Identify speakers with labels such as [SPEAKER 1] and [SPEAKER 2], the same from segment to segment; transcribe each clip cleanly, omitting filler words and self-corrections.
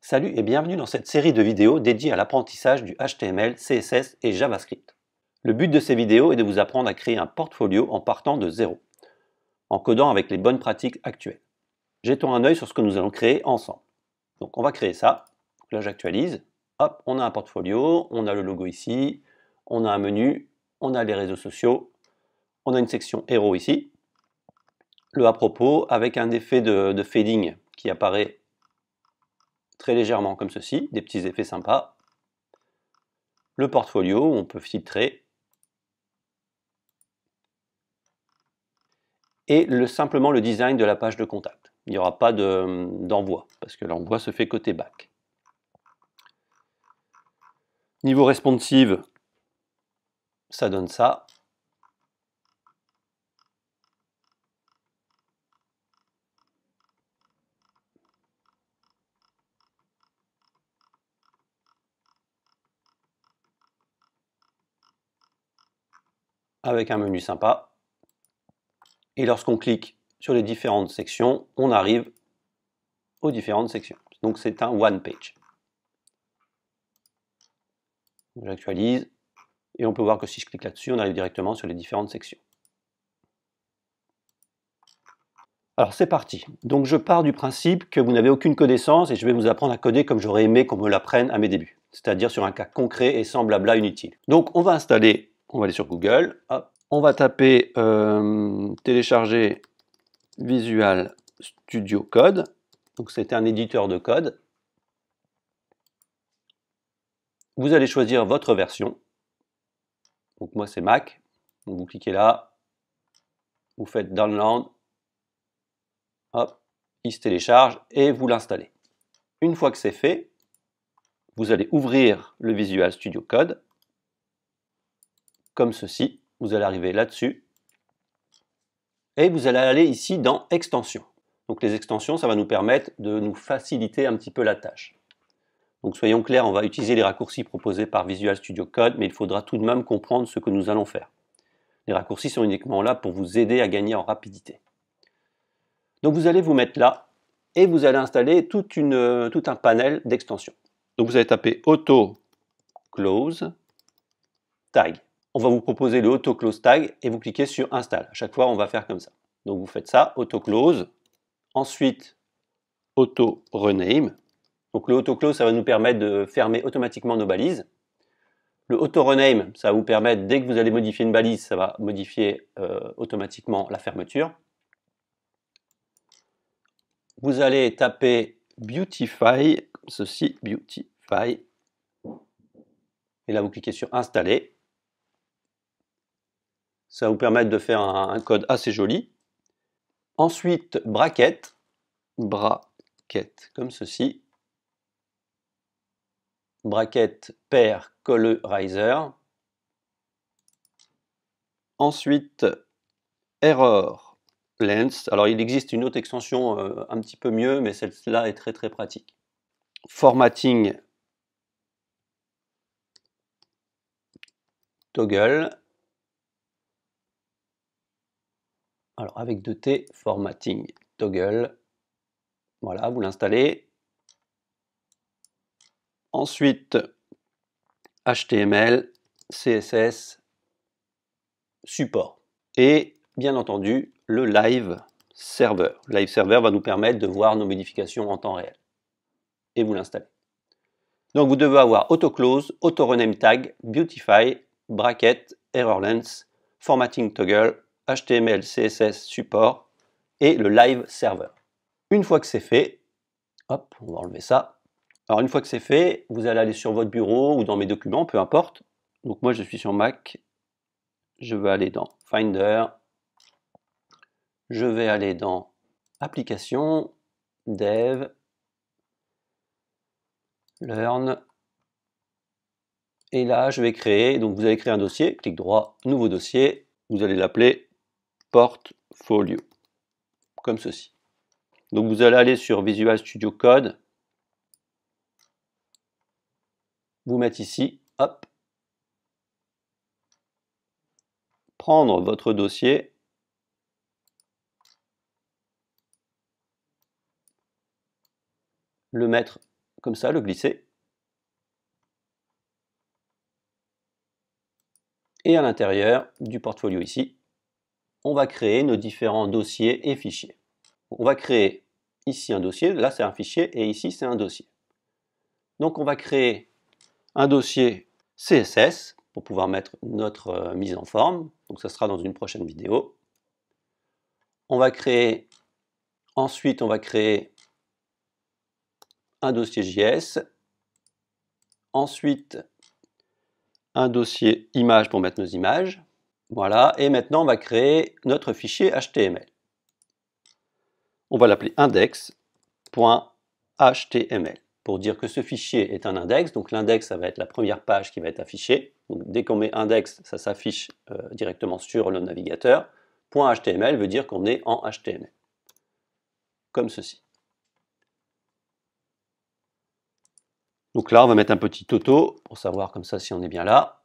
[SPEAKER 1] Salut et bienvenue dans cette série de vidéos dédiée à l'apprentissage du HTML, CSS et JavaScript. Le but de ces vidéos est de vous apprendre à créer un portfolio en partant de zéro, en codant avec les bonnes pratiques actuelles. Jetons un œil sur ce que nous allons créer ensemble. Donc on va créer ça. Là j'actualise. Hop, on a un portfolio, on a le logo ici, on a un menu, on a les réseaux sociaux, on a une section héros ici. Le à propos avec un effet de fading qui apparaît très légèrement comme ceci, des petits effets sympas. Le portfolio, on peut filtrer. Et simplement le design de la page de contact. Il n'y aura pas d'envoi, parce que l'envoi se fait côté back. Niveau responsive, ça donne ça. Avec un menu sympa. Et lorsqu'on clique sur les différentes sections, on arrive aux différentes sections. Donc c'est un one page. J'actualise et on peut voir que si je clique là-dessus, on arrive directement sur les différentes sections. Alors c'est parti. Donc je pars du principe que vous n'avez aucune connaissance et je vais vous apprendre à coder comme j'aurais aimé qu'on me l'apprenne à mes débuts. C'est-à-dire sur un cas concret et sans blabla inutile. Donc on va installer, on va aller sur Google, hop, on va taper télécharger Visual Studio Code. Donc c'est un éditeur de code. Vous allez choisir votre version. Donc moi c'est Mac. Donc vous cliquez là, vous faites Download, hop, il se télécharge et vous l'installez. Une fois que c'est fait, vous allez ouvrir le Visual Studio Code, comme ceci. Vous allez arriver là-dessus, et vous allez aller ici dans Extensions. Donc les extensions, ça va nous permettre de nous faciliter un petit peu la tâche. Donc soyons clairs, on va utiliser les raccourcis proposés par Visual Studio Code, mais il faudra tout de même comprendre ce que nous allons faire. Les raccourcis sont uniquement là pour vous aider à gagner en rapidité. Donc vous allez vous mettre là, et vous allez installer tout un panel d'extensions. Donc vous allez taper Auto Close Tag. On va vous proposer le Auto Close Tag et vous cliquez sur Install. À chaque fois, on va faire comme ça. Donc vous faites ça, Auto Close. Ensuite, Auto Rename. Donc le Auto Close, ça va nous permettre de fermer automatiquement nos balises. Le Auto Rename, ça va vous permettre, dès que vous allez modifier une balise, ça va modifier automatiquement la fermeture. Vous allez taper Beautify, comme ceci, Beautify. Et là, vous cliquez sur Installer. Ça va vous permettre de faire un code assez joli. Ensuite, bracket, comme ceci. Bracket pair colorizer. Ensuite, error length. Alors, il existe une autre extension un petit peu mieux, mais celle-là est très très pratique. Formatting toggle. Alors, avec 2 T, formatting toggle. Voilà, vous l'installez. Ensuite, HTML, CSS, support. Et bien entendu, le live server. Le live server va nous permettre de voir nos modifications en temps réel. Et vous l'installez. Donc vous devez avoir auto close, auto rename tag, beautify, bracket, error length, formatting toggle, HTML, CSS, support et le live server. Une fois que c'est fait, hop, on va enlever ça. Alors une fois que c'est fait, vous allez aller sur votre bureau ou dans mes documents, peu importe. Donc moi je suis sur Mac, je vais aller dans Finder, je vais aller dans Applications, Dev, Learn, et là je vais créer, donc vous allez créer un dossier, clic droit, nouveau dossier, vous allez l'appeler Portfolio, comme ceci. Donc vous allez aller sur Visual Studio Code, vous mettre ici, hop, prendre votre dossier, le mettre comme ça, le glisser. Et à l'intérieur du portfolio ici, on va créer nos différents dossiers et fichiers. On va créer ici un dossier, là c'est un fichier, et ici c'est un dossier. Donc on va créer un dossier CSS pour pouvoir mettre notre mise en forme. Donc ça sera dans une prochaine vidéo. Ensuite on va créer un dossier JS. Ensuite un dossier image pour mettre nos images. Voilà, et maintenant on va créer notre fichier HTML. On va l'appeler index.html pour dire que ce fichier est un index. Donc l'index, ça va être la première page qui va être affichée. Donc dès qu'on met index, ça s'affiche directement sur le navigateur. .html veut dire qu'on est en HTML. Comme ceci. Donc là, on va mettre un petit auto pour savoir comme ça si on est bien là.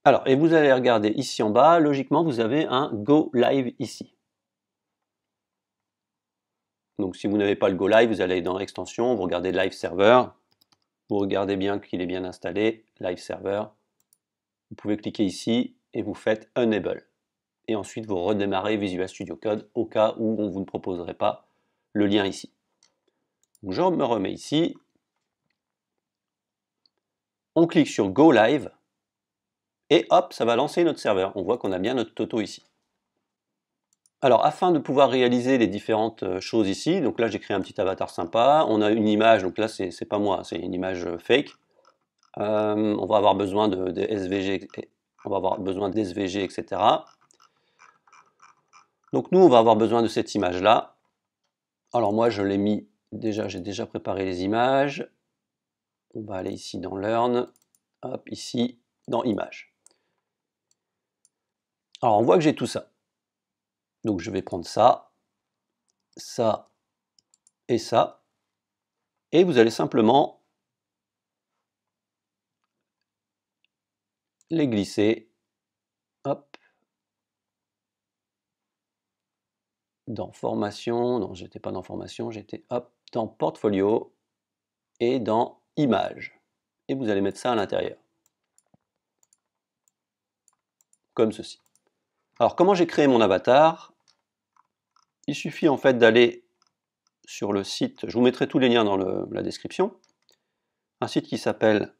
[SPEAKER 1] Alors, et vous allez regarder ici en bas, logiquement, vous avez un Go Live ici. Donc si vous n'avez pas le Go Live, vous allez dans Extension, vous regardez Live Server, vous regardez bien qu'il est bien installé, Live Server. Vous pouvez cliquer ici et vous faites Enable. Et ensuite, vous redémarrez Visual Studio Code au cas où on vous ne proposerait pas le lien ici. Donc je me remets ici. On clique sur Go Live. Et hop, ça va lancer notre serveur. On voit qu'on a bien notre Toto ici. Alors, afin de pouvoir réaliser les différentes choses ici, donc là j'ai créé un petit avatar sympa, on a une image, donc là c'est pas moi, c'est une image fake. On va avoir besoin de SVG, on va avoir besoin d'SVG, etc. Donc nous, on va avoir besoin de cette image-là. Alors moi, je l'ai mis, j'ai déjà préparé les images. On va aller ici dans Learn, hop, ici, dans Images. Alors on voit que j'ai tout ça. Donc je vais prendre ça, ça et ça. Et vous allez simplement les glisser, hop, dans Formation, non, j'étais pas dans Formation, j'étais hop, dans Portfolio et dans Images. Et vous allez mettre ça à l'intérieur. Comme ceci. Alors comment j'ai créé mon avatar? Il suffit en fait d'aller sur le site, je vous mettrai tous les liens dans la description, un site qui s'appelle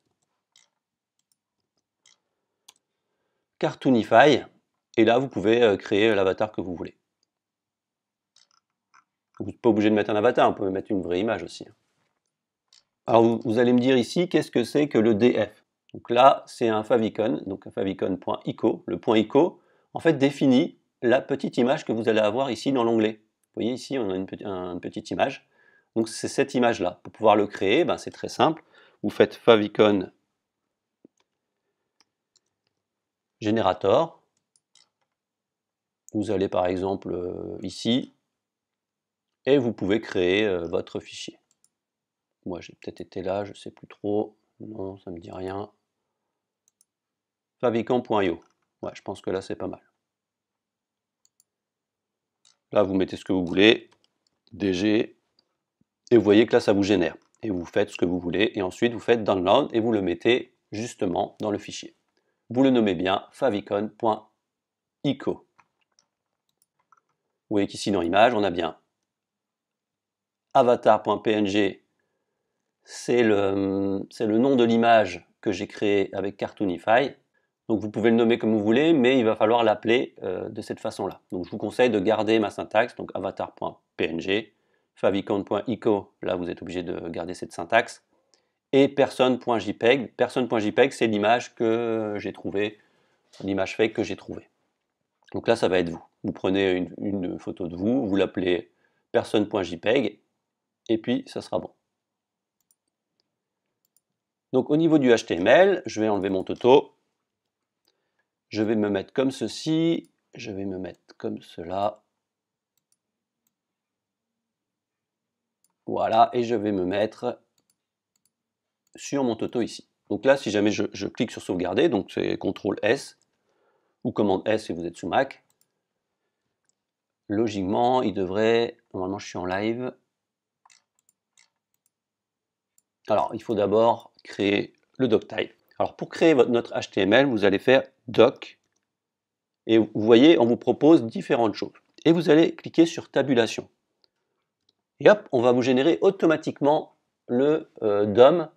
[SPEAKER 1] Cartoonify, et là vous pouvez créer l'avatar que vous voulez. Vous n'êtes pas obligé de mettre un avatar, on peut mettre une vraie image aussi. Alors vous allez me dire ici, qu'est-ce que c'est que le DF? Donc là, c'est un favicon, donc un favicon.ico. Le point .ico, en fait, définit la petite image que vous allez avoir ici dans l'onglet. Vous voyez ici, on a une petite image. Donc c'est cette image-là. Pour pouvoir le créer, ben, c'est très simple. Vous faites favicon generator. Vous allez par exemple ici, et vous pouvez créer votre fichier. Moi, j'ai peut-être été là, je ne sais plus trop. Non, ça ne me dit rien. Favicon.io. Ouais, je pense que là, c'est pas mal. Là, vous mettez ce que vous voulez, DG, et vous voyez que là, ça vous génère. Et vous faites ce que vous voulez, et ensuite, vous faites download, et vous le mettez justement dans le fichier. Vous le nommez bien favicon.ico. Vous voyez qu'ici, dans Image, on a bien avatar.png, c'est le nom de l'image que j'ai créée avec Cartoonify. Donc vous pouvez le nommer comme vous voulez, mais il va falloir l'appeler de cette façon-là. Donc je vous conseille de garder ma syntaxe, donc avatar.png, favicon.ico, là vous êtes obligé de garder cette syntaxe, et person.jpeg. Person.jpeg, c'est l'image que j'ai trouvée, l'image fake que j'ai trouvée. Donc là, ça va être vous. Vous prenez une photo de vous, vous l'appelez person.jpeg, et puis ça sera bon. Donc au niveau du HTML, je vais enlever mon toto. Je vais me mettre comme ceci, je vais me mettre comme cela. Voilà, et je vais me mettre sur mon toto ici. Donc là, si jamais je clique sur sauvegarder, donc c'est CTRL S ou commande S si vous êtes sous Mac, logiquement, il devrait, normalement je suis en live, Alors, il faut d'abord créer le doctype. Alors, pour créer notre HTML, vous allez faire doc. Et vous voyez, on vous propose différentes choses. Et vous allez cliquer sur tabulation. Et hop, on va vous générer automatiquement le DOM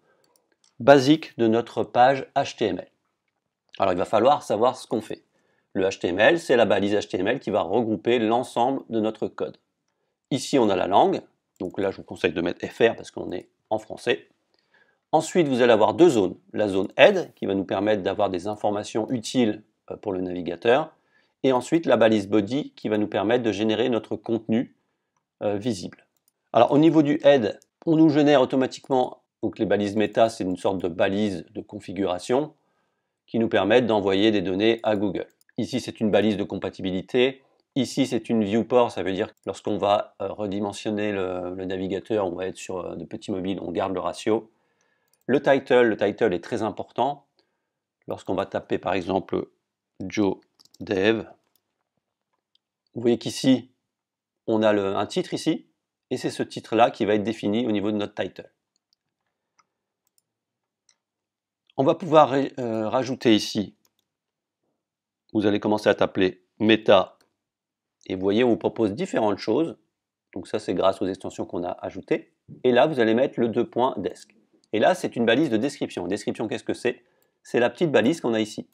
[SPEAKER 1] basique de notre page HTML. Alors, il va falloir savoir ce qu'on fait. Le HTML, c'est la balise HTML qui va regrouper l'ensemble de notre code. Ici, on a la langue. Donc là, je vous conseille de mettre FR parce qu'on est en français. Ensuite, vous allez avoir deux zones. La zone Head, qui va nous permettre d'avoir des informations utiles pour le navigateur. Et ensuite, la balise Body, qui va nous permettre de générer notre contenu visible. Alors, au niveau du Head, on nous génère automatiquement, donc les balises méta, c'est une sorte de balise de configuration qui nous permettent d'envoyer des données à Google. Ici, c'est une balise de compatibilité. Ici, c'est une viewport, ça veut dire que lorsqu'on va redimensionner le navigateur, on va être sur de petits mobiles, on garde le ratio. Le title est très important. Lorsqu'on va taper par exemple Joe Dev, vous voyez qu'ici, on a un titre ici, et c'est ce titre-là qui va être défini au niveau de notre title. On va pouvoir rajouter ici, vous allez commencer à taper Meta, et vous voyez, on vous propose différentes choses. Donc ça, c'est grâce aux extensions qu'on a ajoutées. Et là, vous allez mettre le 2.desk. Et là, c'est une balise de description. Description, qu'est-ce que c'est? C'est la petite balise qu'on a ici.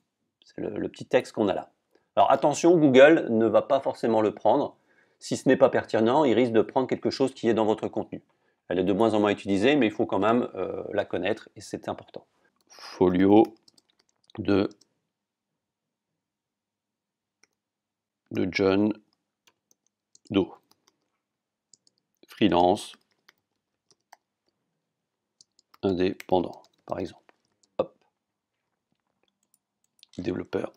[SPEAKER 1] C'est le petit texte qu'on a là. Alors attention, Google ne va pas forcément le prendre. Si ce n'est pas pertinent, il risque de prendre quelque chose qui est dans votre contenu. Elle est de moins en moins utilisée, mais il faut quand même la connaître et c'est important. Folio de John Doe. Freelance indépendant, par exemple. Hop. Développeur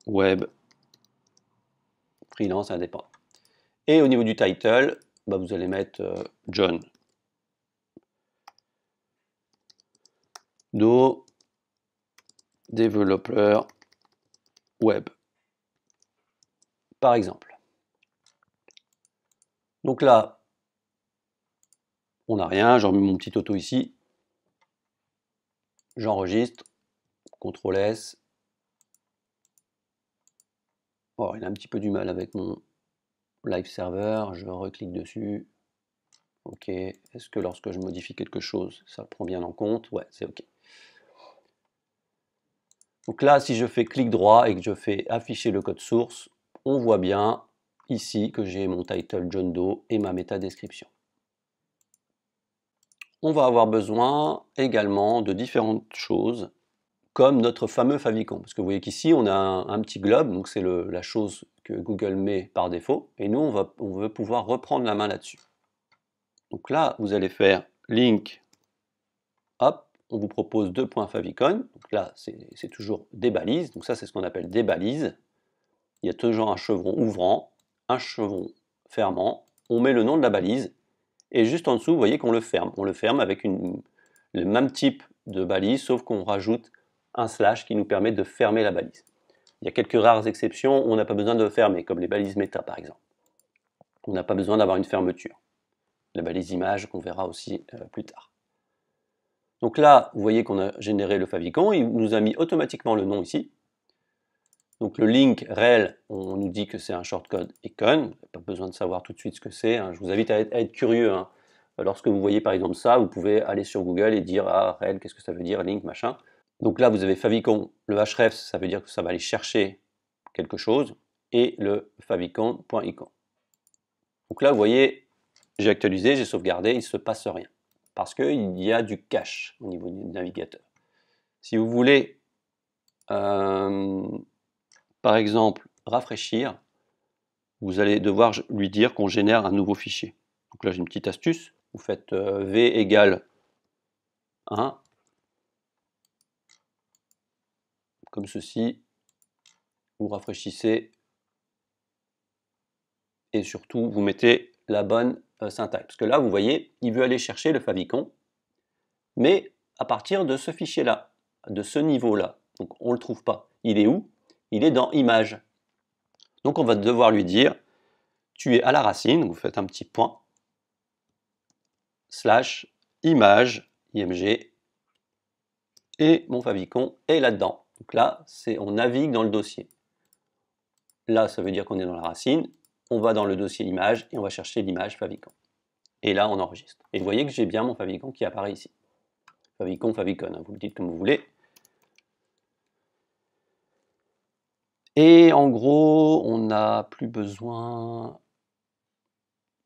[SPEAKER 1] web freelance indépendant. Et au niveau du title, bah vous allez mettre John Doe, développeur web, par exemple. Donc là, on n'a rien, j'ai remis mon petit auto ici, j'enregistre, CTRL S. Oh, il a un petit peu du mal avec mon live server, je reclique dessus. Ok, est-ce que lorsque je modifie quelque chose, ça le prend bien en compte? Ouais, c'est ok. Donc là, si je fais clic droit et que je fais afficher le code source, on voit bien ici que j'ai mon title John Doe et ma méta description. On va avoir besoin également de différentes choses, comme notre fameux favicon. Parce que vous voyez qu'ici, on a un petit globe, donc c'est la chose que Google met par défaut, et nous, on veut pouvoir reprendre la main là-dessus. Donc là, vous allez faire link, hop, on vous propose deux points favicon. Donc là, c'est toujours des balises, donc ça, c'est ce qu'on appelle des balises. Il y a toujours un chevron ouvrant, un chevron fermant, on met le nom de la balise, et juste en dessous, vous voyez qu'on le ferme. On le ferme avec le même type de balise, sauf qu'on rajoute un slash qui nous permet de fermer la balise. Il y a quelques rares exceptions où on n'a pas besoin de fermer, comme les balises méta par exemple. On n'a pas besoin d'avoir une fermeture. La balise image qu'on verra aussi plus tard. Donc là, vous voyez qu'on a généré le favicon, il nous a mis automatiquement le nom ici. Donc le link rel, on nous dit que c'est un shortcode icon, pas besoin de savoir tout de suite ce que c'est, hein. Je vous invite à être curieux, hein. Lorsque vous voyez par exemple ça, vous pouvez aller sur Google et dire ah rel, qu'est-ce que ça veut dire, link, machin. Donc là vous avez favicon, le href ça veut dire que ça va aller chercher quelque chose, et le favicon.icon. Donc là vous voyez, j'ai actualisé, j'ai sauvegardé, il ne se passe rien, parce qu'il y a du cache au niveau du navigateur. Si vous voulez par exemple, rafraîchir, vous allez devoir lui dire qu'on génère un nouveau fichier. Donc là, j'ai une petite astuce. Vous faites v égale 1, comme ceci. Vous rafraîchissez et surtout, vous mettez la bonne syntaxe. Parce que là, vous voyez, il veut aller chercher le favicon, mais à partir de ce fichier-là, de ce niveau-là. Donc, on ne le trouve pas. Il est où? Il est dans Images. Donc, on va devoir lui dire, tu es à la racine, vous faites un petit point, / image, img, et mon favicon est là-dedans. Donc là, on navigue dans le dossier. Là, ça veut dire qu'on est dans la racine. On va dans le dossier image et on va chercher l'image favicon. Et là, on enregistre. Et vous voyez que j'ai bien mon favicon qui apparaît ici. Favicon, favicon, hein, vous le dites comme vous voulez. Et en gros, on n'a plus besoin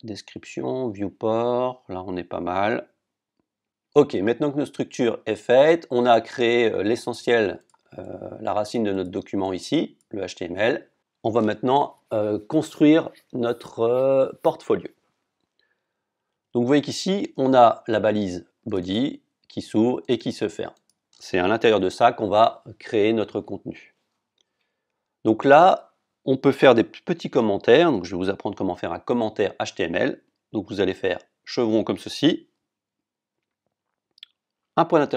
[SPEAKER 1] description, viewport, là on est pas mal. Ok, maintenant que notre structure est faite, on a créé l'essentiel, la racine de notre document ici, le HTML. On va maintenant construire notre portfolio. Donc vous voyez qu'ici, on a la balise body qui s'ouvre et qui se ferme. C'est à l'intérieur de ça qu'on va créer notre contenu. Donc là, on peut faire des petits commentaires. Donc je vais vous apprendre comment faire un commentaire HTML. Donc vous allez faire chevron comme ceci, un point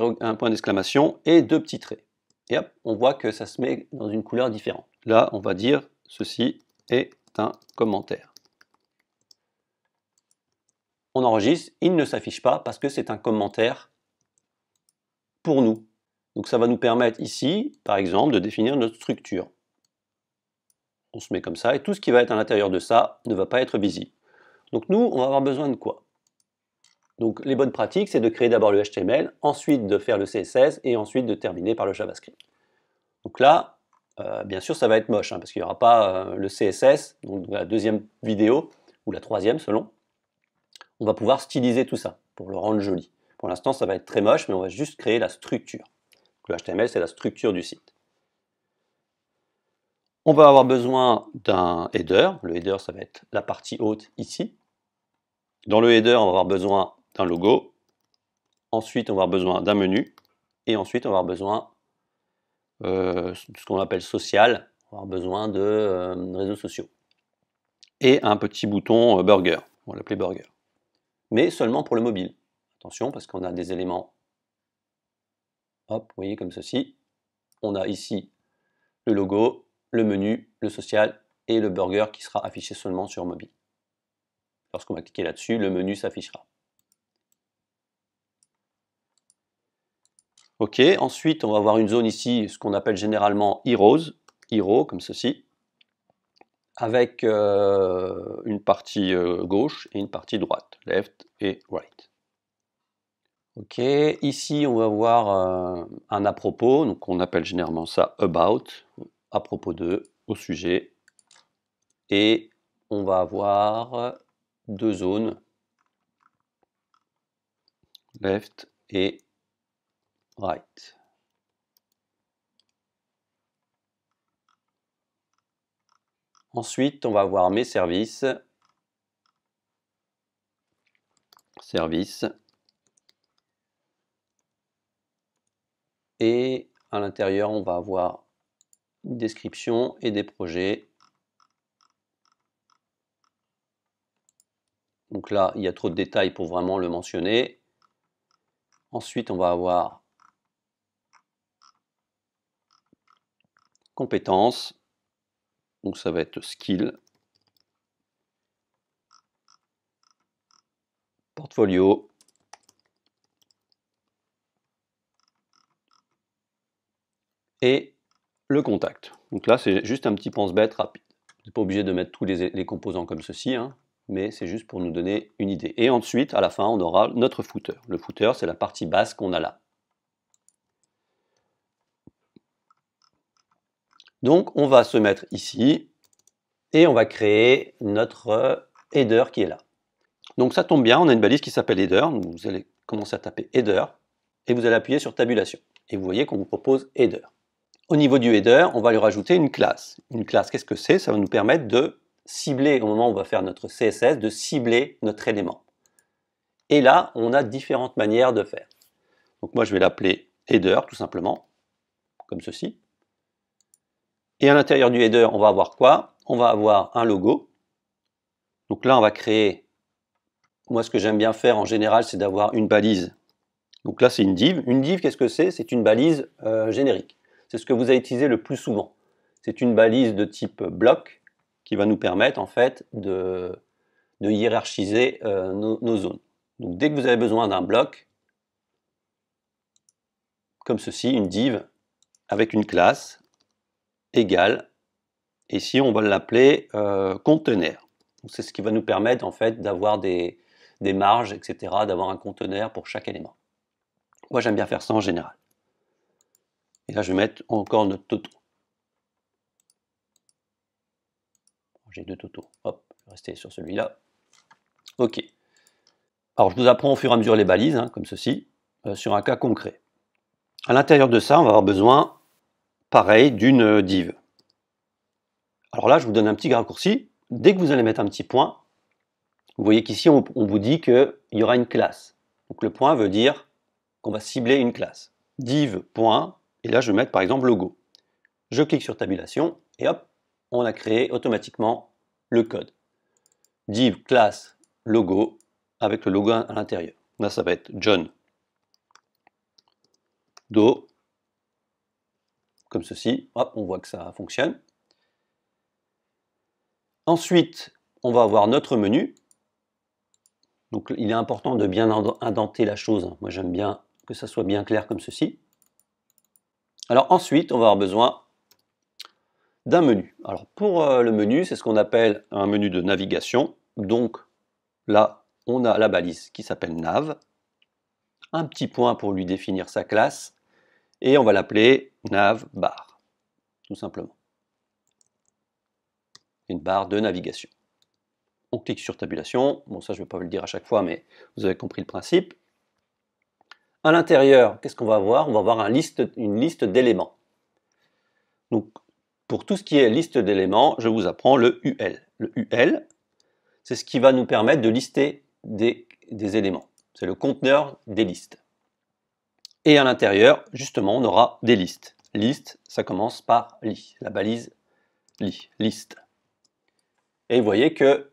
[SPEAKER 1] d'exclamation et 2 petits traits. Et hop, on voit que ça se met dans une couleur différente. Là, on va dire ceci est un commentaire. On enregistre, il ne s'affiche pas parce que c'est un commentaire pour nous. Donc ça va nous permettre ici, par exemple, de définir notre structure. On se met comme ça, et tout ce qui va être à l'intérieur de ça ne va pas être visible. Donc nous, on va avoir besoin de quoi? Donc les bonnes pratiques, c'est de créer d'abord le HTML, ensuite de faire le CSS, et ensuite de terminer par le JavaScript. Donc là, bien sûr, ça va être moche, hein, parce qu'il n'y aura pas le CSS, donc la deuxième vidéo, ou la troisième selon. On va pouvoir styliser tout ça, pour le rendre joli. Pour l'instant, ça va être très moche, mais on va juste créer la structure. Donc, le HTML, c'est la structure du site. On va avoir besoin d'un header. Le header, ça va être la partie haute ici. Dans le header, on va avoir besoin d'un logo. Ensuite, on va avoir besoin d'un menu. Et ensuite, on va avoir besoin de ce qu'on appelle social. On va avoir besoin de réseaux sociaux. Et un petit bouton burger. On va l'appeler burger. Mais seulement pour le mobile. Attention, parce qu'on a des éléments, hop, vous voyez, comme ceci. On a ici le logo, le menu, le social et le burger qui sera affiché seulement sur mobile. Lorsqu'on va cliquer là-dessus, le menu s'affichera. Ok, ensuite on va avoir une zone ici, ce qu'on appelle généralement heroes, hero comme ceci, avec une partie gauche et une partie droite, left et right. Ok, ici on va avoir un à propos, donc on appelle généralement ça about, à propos de, au sujet, et on va avoir 2 zones, left et right. Ensuite, on va avoir mes services, et à l'intérieur, on va avoir une description et des projets. Donc là, il y a trop de détails pour vraiment le mentionner. Ensuite, on va avoir compétences. Donc ça va être skill. Portfolio. Et le contact. Donc là, c'est juste un petit pense-bête rapide. Vous n'êtes pas obligé de mettre tous les composants comme ceci, hein, mais c'est juste pour nous donner une idée. Et ensuite, à la fin, on aura notre footer. Le footer, c'est la partie basse qu'on a là. Donc, on va se mettre ici et on va créer notre header qui est là. Donc, ça tombe bien, on a une balise qui s'appelle header. Donc, vous allez commencer à taper header et vous allez appuyer sur tabulation. Et vous voyez qu'on vous propose header. Au niveau du header, on va lui rajouter une classe. Une classe, qu'est-ce que c'est? Ça va nous permettre de cibler, au moment où on va faire notre CSS, de cibler notre élément. Et là, on a différentes manières de faire. Donc moi, je vais l'appeler header, tout simplement, comme ceci. Et à l'intérieur du header, on va avoir quoi? On va avoir un logo. Donc là, on va créer, moi ce que j'aime bien faire en général, c'est d'avoir une balise. Donc là, c'est une div. Une div, qu'est-ce que c'est? C'est une balise générique. C'est ce que vous allez utiliser le plus souvent. C'est une balise de type bloc qui va nous permettre en fait de hiérarchiser nos zones. Donc dès que vous avez besoin d'un bloc, comme ceci, une div avec une classe égale, et ici on va l'appeler conteneur. C'est ce qui va nous permettre en fait d'avoir des marges, etc., d'avoir un conteneur pour chaque élément. Moi j'aime bien faire ça en général. Et là je vais mettre encore notre toto. J'ai deux totos. Hop, je vais rester sur celui-là. Ok. Alors je vous apprends au fur et à mesure les balises, hein, comme ceci, sur un cas concret. À l'intérieur de ça, on va avoir besoin, pareil, d'une div. Alors là, je vous donne un petit raccourci. Dès que vous allez mettre un petit point, vous voyez qu'ici, on vous dit qu'il y aura une classe. Donc le point veut dire qu'on va cibler une classe. Div, point, et là, je vais mettre par exemple logo. Je clique sur tabulation, et hop, on a créé automatiquement le code. Div, classe, logo, avec le logo à l'intérieur. Là, ça va être John Doe, comme ceci. Hop, on voit que ça fonctionne. Ensuite, on va avoir notre menu. Donc, il est important de bien indenter la chose. Moi, j'aime bien que ça soit bien clair comme ceci. Alors ensuite, on va avoir besoin d'un menu. Alors pour le menu, c'est ce qu'on appelle un menu de navigation. Donc là, on a la balise qui s'appelle nav. Un petit point pour lui définir sa classe. Et on va l'appeler navbar, tout simplement. Une barre de navigation. On clique sur tabulation. Bon, ça, je ne vais pas vous le dire à chaque fois, mais vous avez compris le principe. À l'intérieur, qu'est-ce qu'on va avoir? On va avoir une liste d'éléments. Donc, pour tout ce qui est liste d'éléments, je vous apprends le UL. Le UL, c'est ce qui va nous permettre de lister des éléments. C'est le conteneur des listes. Et à l'intérieur, justement, on aura des listes. Liste, ça commence par li, la balise li, liste. Et vous voyez que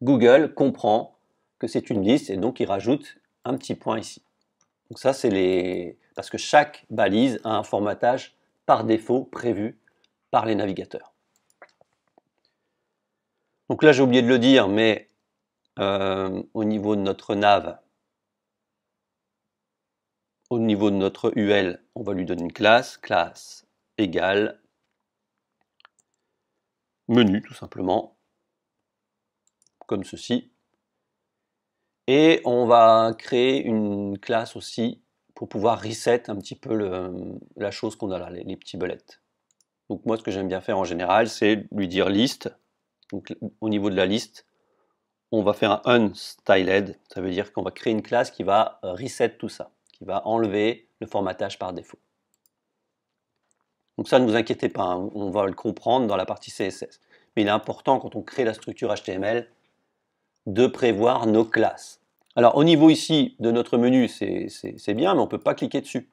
[SPEAKER 1] Google comprend que c'est une liste et donc il rajoute un petit point ici. Donc ça, c'est parce que chaque balise a un formatage par défaut prévu par les navigateurs. Donc là, j'ai oublié de le dire, mais au niveau de notre nav, au niveau de notre UL, on va lui donner une classe, classe égale menu, tout simplement, comme ceci. Et on va créer une classe aussi pour pouvoir reset un petit peu la chose qu'on a là, les petits bullets. Donc moi, ce que j'aime bien faire en général, c'est lui dire liste. Donc au niveau de la liste, on va faire un unstyled, ça veut dire qu'on va créer une classe qui va reset tout ça, qui va enlever le formatage par défaut. Donc ça, ne vous inquiétez pas, hein, on va le comprendre dans la partie CSS. Mais il est important, quand on crée la structure HTML, de prévoir nos classes. Alors au niveau ici de notre menu, c'est bien, mais on ne peut pas cliquer dessus.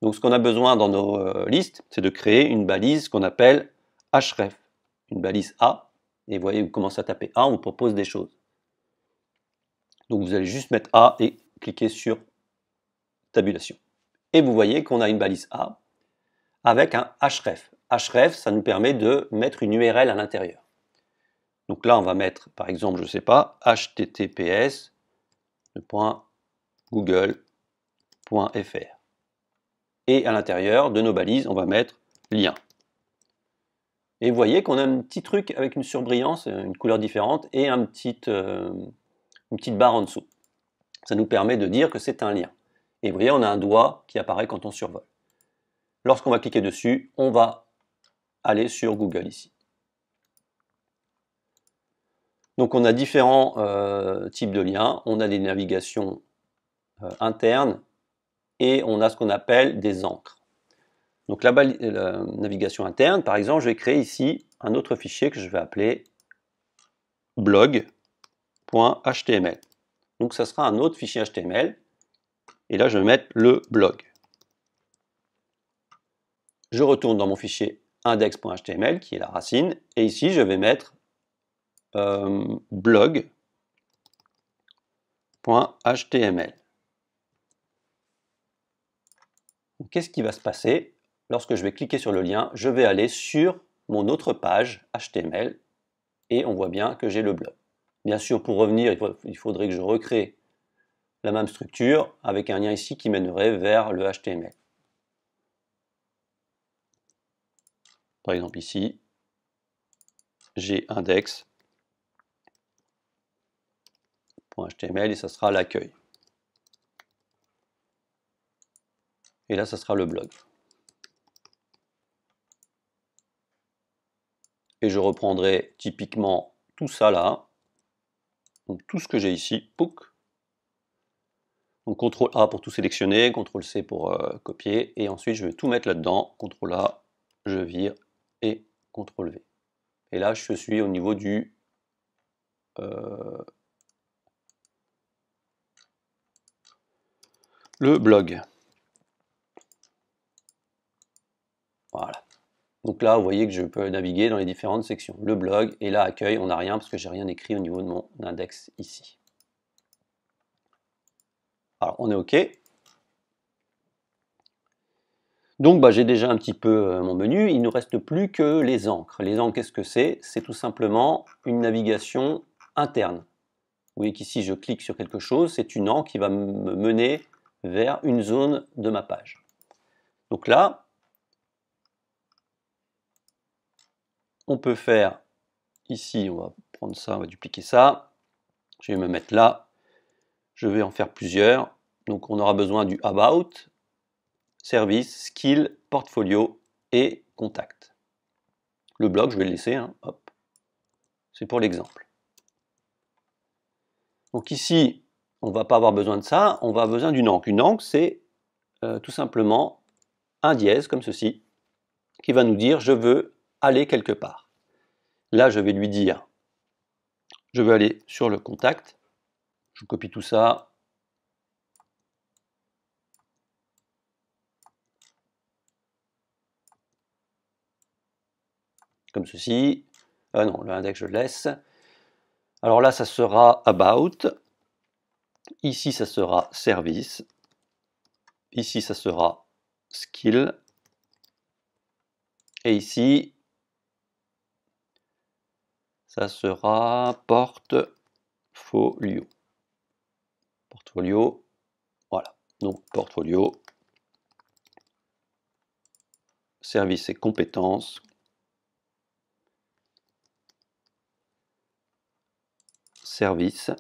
[SPEAKER 1] Donc ce qu'on a besoin dans nos listes, c'est de créer une balise qu'on appelle href, une balise A. Et vous voyez, vous commencez à taper A, on vous propose des choses. Donc vous allez juste mettre A et cliquer sur tabulation. Et vous voyez qu'on a une balise A avec un href. Href, ça nous permet de mettre une URL à l'intérieur. Donc là, on va mettre, par exemple, je ne sais pas, https://google.fr. Et à l'intérieur de nos balises, on va mettre lien. Et vous voyez qu'on a un petit truc avec une surbrillance, une couleur différente et une petite barre en dessous. Ça nous permet de dire que c'est un lien. Et vous voyez, on a un doigt qui apparaît quand on survole. Lorsqu'on va cliquer dessus, on va aller sur Google ici. Donc on a différents types de liens. On a des navigations internes et on a ce qu'on appelle des encres. Donc la navigation interne, par exemple, je vais créer ici un autre fichier que je vais appeler blog.html. Donc ça sera un autre fichier HTML. Et là, je vais mettre le blog. Je retourne dans mon fichier index.html, qui est la racine. Et ici, je vais mettre blog.html. Qu'est-ce qui va se passer? Lorsque je vais cliquer sur le lien, je vais aller sur mon autre page HTML et on voit bien que j'ai le blog. Bien sûr, pour revenir, il faudrait que je recrée la même structure avec un lien ici qui mènerait vers le HTML. Par exemple ici, j'ai index.html et ça sera l'accueil. Et là, ça sera le blog. Et je reprendrai typiquement tout ça là, donc tout ce que j'ai ici, pouc. Donc CTRL A pour tout sélectionner, CTRL C pour copier, et ensuite je vais tout mettre là-dedans, CTRL A, je vire, et CTRL V. Et là, je suis au niveau du le blog. Voilà. Donc là, vous voyez que je peux naviguer dans les différentes sections. Le blog, et là, accueil, on n'a rien parce que j'ai rien écrit au niveau de mon index ici. Alors, on est OK. Donc, j'ai déjà un petit peu mon menu. Il ne nous reste plus que les encres. Les encres, qu'est-ce que c'est? C'est tout simplement une navigation interne. Vous voyez qu'ici, je clique sur quelque chose. C'est une encre qui va me mener vers une zone de ma page. Donc là, on peut faire ici, on va prendre ça, on va dupliquer ça. Je vais me mettre là. Je vais en faire plusieurs. Donc on aura besoin du About, Service, Skill, Portfolio et Contact. Le blog, je vais le laisser, hein, hop. C'est pour l'exemple. Donc ici, on ne va pas avoir besoin de ça, on va avoir besoin d'une encre. Une encre, c'est tout simplement un dièse, comme ceci, qui va nous dire « je veux aller quelque part ». Là, je vais lui dire « je veux aller sur le contact ». Je copie tout ça. Comme ceci. Non, l'index, je le laisse. Alors là, ça sera About. Ici, ça sera Service. Ici, ça sera Skill. Et ici, ça sera Portfolio. Portfolio, voilà. Donc, Portfolio, Service et compétences. Service.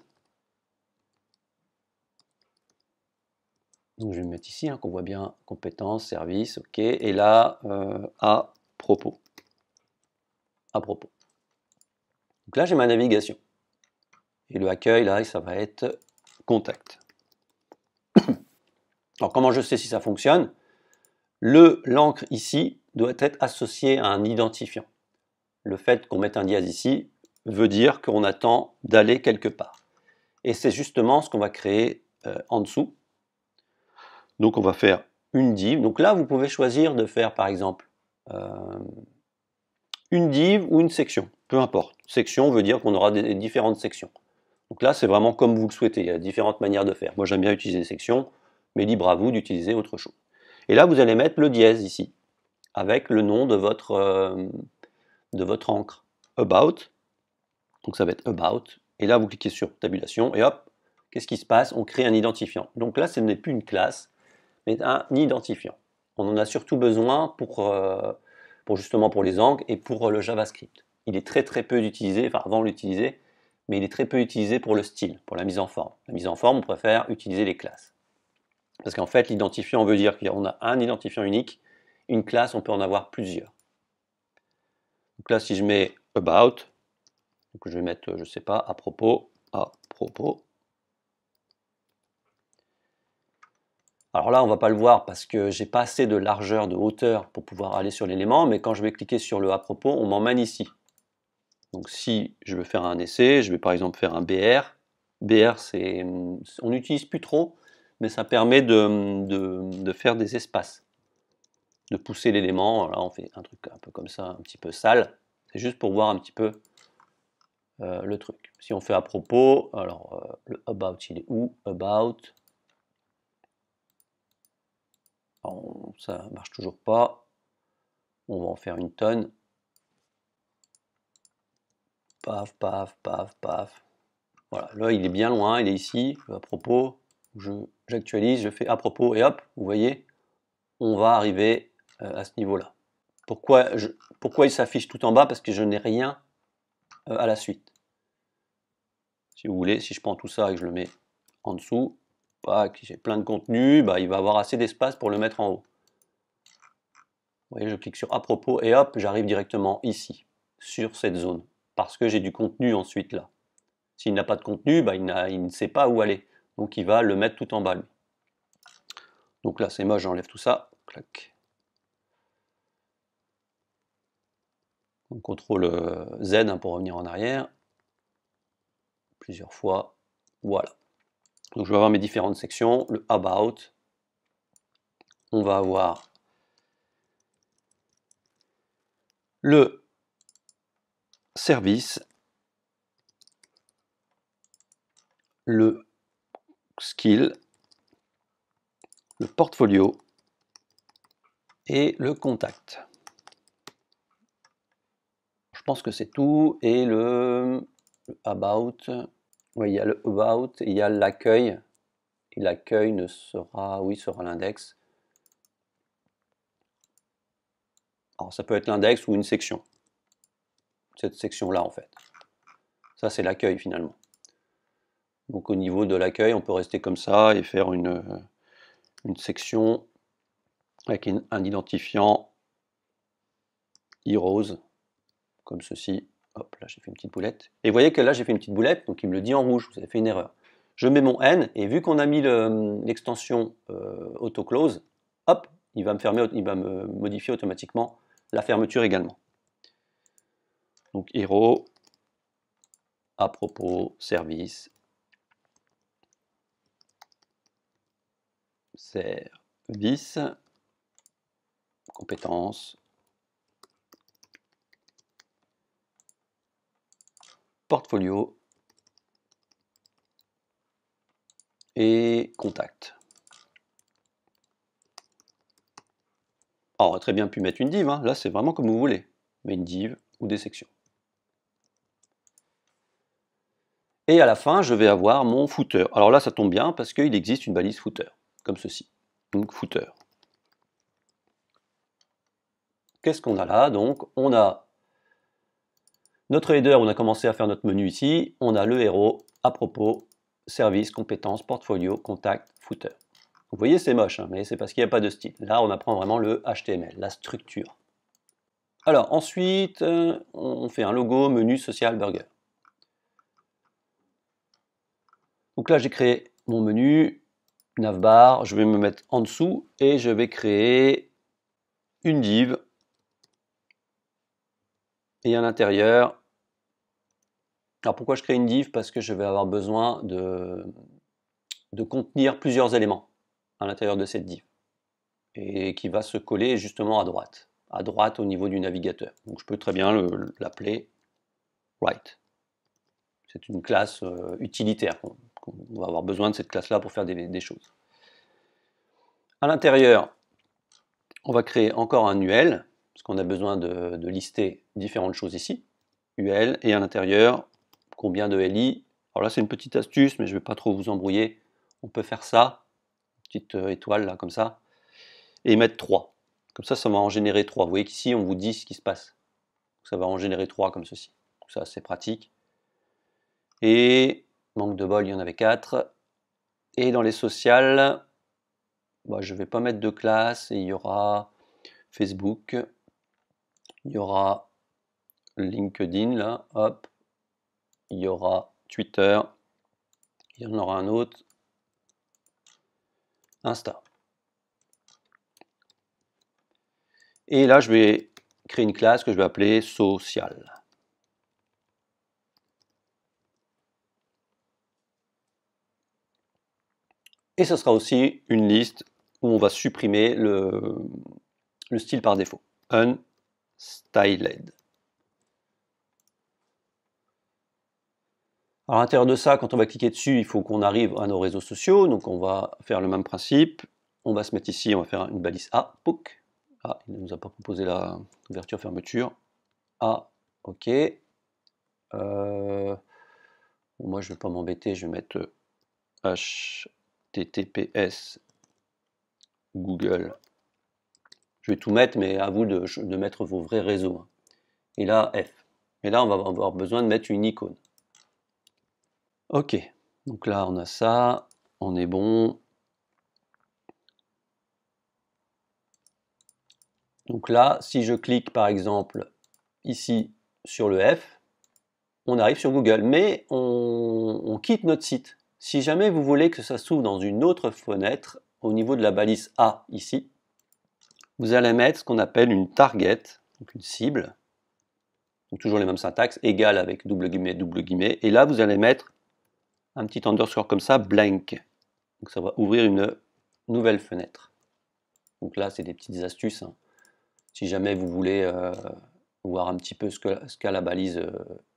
[SPEAKER 1] Donc je vais me mettre ici, qu'on voit bien compétences, service, ok. Et là, à propos. À propos. Donc là, j'ai ma navigation. Et le accueil, là, ça va être contact. Alors comment je sais si ça fonctionne? L'encre ici doit être associé à un identifiant. Le fait qu'on mette un dièse ici veut dire qu'on attend d'aller quelque part. Et c'est justement ce qu'on va créer en dessous. Donc on va faire une div. Donc là, vous pouvez choisir de faire par exemple une div ou une section, peu importe. Section veut dire qu'on aura des différentes sections. Donc là, c'est vraiment comme vous le souhaitez. Il y a différentes manières de faire. Moi, j'aime bien utiliser des sections, mais libre à vous d'utiliser autre chose. Et là, vous allez mettre le dièse ici, avec le nom de votre encre. About. Donc ça va être About. Et là, vous cliquez sur Tabulation, et hop, qu'est-ce qui se passe? On crée un identifiant. Donc là, ce n'est plus une classe, mais un identifiant. On en a surtout besoin justement pour les encres et pour le JavaScript. Il est très très peu utilisé, enfin avant l'utiliser, mais il est très peu utilisé pour le style, pour la mise en forme. La mise en forme, on préfère utiliser les classes. Parce qu'en fait, l'identifiant veut dire qu'on a un identifiant unique, une classe, on peut en avoir plusieurs. Donc là, si je mets About, donc je vais mettre, je ne sais pas, à propos. Alors là, on ne va pas le voir parce que j'ai pas assez de largeur, de hauteur pour pouvoir aller sur l'élément, mais quand je vais cliquer sur le à propos, on m'emmène ici. Donc si je veux faire un essai, je vais par exemple faire un BR. BR, on n'utilise plus trop, mais ça permet de faire des espaces, de pousser l'élément. Là, on fait un truc un peu comme ça, un petit peu sale. C'est juste pour voir un petit peu le truc. Si on fait à propos, alors le about, il est où? About. Alors, ça marche toujours pas. On va en faire une tonne. Paf, paf, paf, paf. Voilà, là il est bien loin, il est ici, à propos, j'actualise, je fais à propos, et hop, vous voyez, on va arriver à ce niveau-là. Pourquoi il s'affiche tout en bas? Parce que je n'ai rien à la suite. Si vous voulez, si je prends tout ça et que je le mets en dessous, j'ai plein de contenu, bah, il va avoir assez d'espace pour le mettre en haut. Vous voyez, je clique sur à propos et hop, j'arrive directement ici, sur cette zone, parce que j'ai du contenu ensuite là. S'il n'a pas de contenu, bah, il ne sait pas où aller, donc il va le mettre tout en bas lui. Donc là c'est moche, j'enlève tout ça, clac. Donc CTRL Z hein, pour revenir en arrière, plusieurs fois, voilà. Donc je vais avoir mes différentes sections, le About, on va avoir le service, le skill, le portfolio et le contact. Je pense que c'est tout. Et le about, oui, il y a le about, et il y a l'accueil. Et l'accueil ne sera, oui, sera l'index. Alors ça peut être l'index ou une section. Cette section-là en fait. Ça c'est l'accueil finalement. Donc au niveau de l'accueil, on peut rester comme ça et faire une section avec un identifiant heroes, comme ceci. Hop, là j'ai fait une petite boulette. Et vous voyez que là j'ai fait une petite boulette, donc il me le dit en rouge, vous avez fait une erreur. Je mets mon N, et vu qu'on a mis l'extension auto-close, hop, il va me modifier automatiquement la fermeture également. Donc hero, à propos, service, service, compétences, portfolio et contact. Alors, on aurait très bien pu mettre une div, hein. Là c'est vraiment comme vous voulez, mais une div ou des sections. Et à la fin, je vais avoir mon footer. Alors là, ça tombe bien parce qu'il existe une balise footer, comme ceci. Donc footer. Qu'est-ce qu'on a là? Donc, on a notre header, on a commencé à faire notre menu ici. On a le héros, à propos, service, compétences, portfolio, contact, footer. Vous voyez, c'est moche, hein, mais c'est parce qu'il n'y a pas de style. Là, on apprend vraiment le HTML, la structure. Alors, ensuite, on fait un logo, menu, social, burger. Donc là, j'ai créé mon menu, navbar, je vais me mettre en dessous et je vais créer une div. Et à l'intérieur, alors pourquoi je crée une div? Parce que je vais avoir besoin de contenir plusieurs éléments à l'intérieur de cette div. Et qui va se coller justement à droite au niveau du navigateur. Donc je peux très bien l'appeler right. C'est une classe utilitaire. On va avoir besoin de cette classe-là pour faire des choses. À l'intérieur, on va créer encore un UL, parce qu'on a besoin de lister différentes choses ici. UL, et à l'intérieur, combien de LI. Alors là, c'est une petite astuce, mais je ne vais pas trop vous embrouiller. On peut faire ça, petite étoile là, comme ça, et mettre 3. Comme ça va en générer 3. Vous voyez qu'ici, on vous dit ce qui se passe. Ça va en générer 3 comme ceci. Donc ça, c'est pratique. Et, manque de bol, il y en avait 4. Et dans les sociales, bah, je ne vais pas mettre de classe, et il y aura Facebook, il y aura LinkedIn, là, hop, il y aura Twitter, il y en aura un autre, Insta. Et là, je vais créer une classe que je vais appeler social. Et ce sera aussi une liste où on va supprimer le style par défaut, unstyled. Alors à l'intérieur de ça, quand on va cliquer dessus, il faut qu'on arrive à nos réseaux sociaux, donc on va faire le même principe. On va se mettre ici, on va faire une balise A, POC. Ah, il ne nous a pas proposé la ouverture-fermeture. A, ok. Bon, moi, je ne vais pas m'embêter, je vais mettre HTTPS Google. Je vais tout mettre, mais à vous de mettre vos vrais réseaux. Et là, F. Et là, on va avoir besoin de mettre une icône. Ok, donc là, on a ça, on est bon. Donc là, si je clique par exemple ici sur le F, on arrive sur Google, mais on quitte notre site. Si jamais vous voulez que ça s'ouvre dans une autre fenêtre, au niveau de la balise A ici, vous allez mettre ce qu'on appelle une target, donc une cible, donc toujours les mêmes syntaxes, égale avec double guillemets, et là vous allez mettre un petit underscore comme ça, blank. Donc ça va ouvrir une nouvelle fenêtre. Donc là, c'est des petites astuces. Hein. Si jamais vous voulez voir un petit peu ce qu'a la balise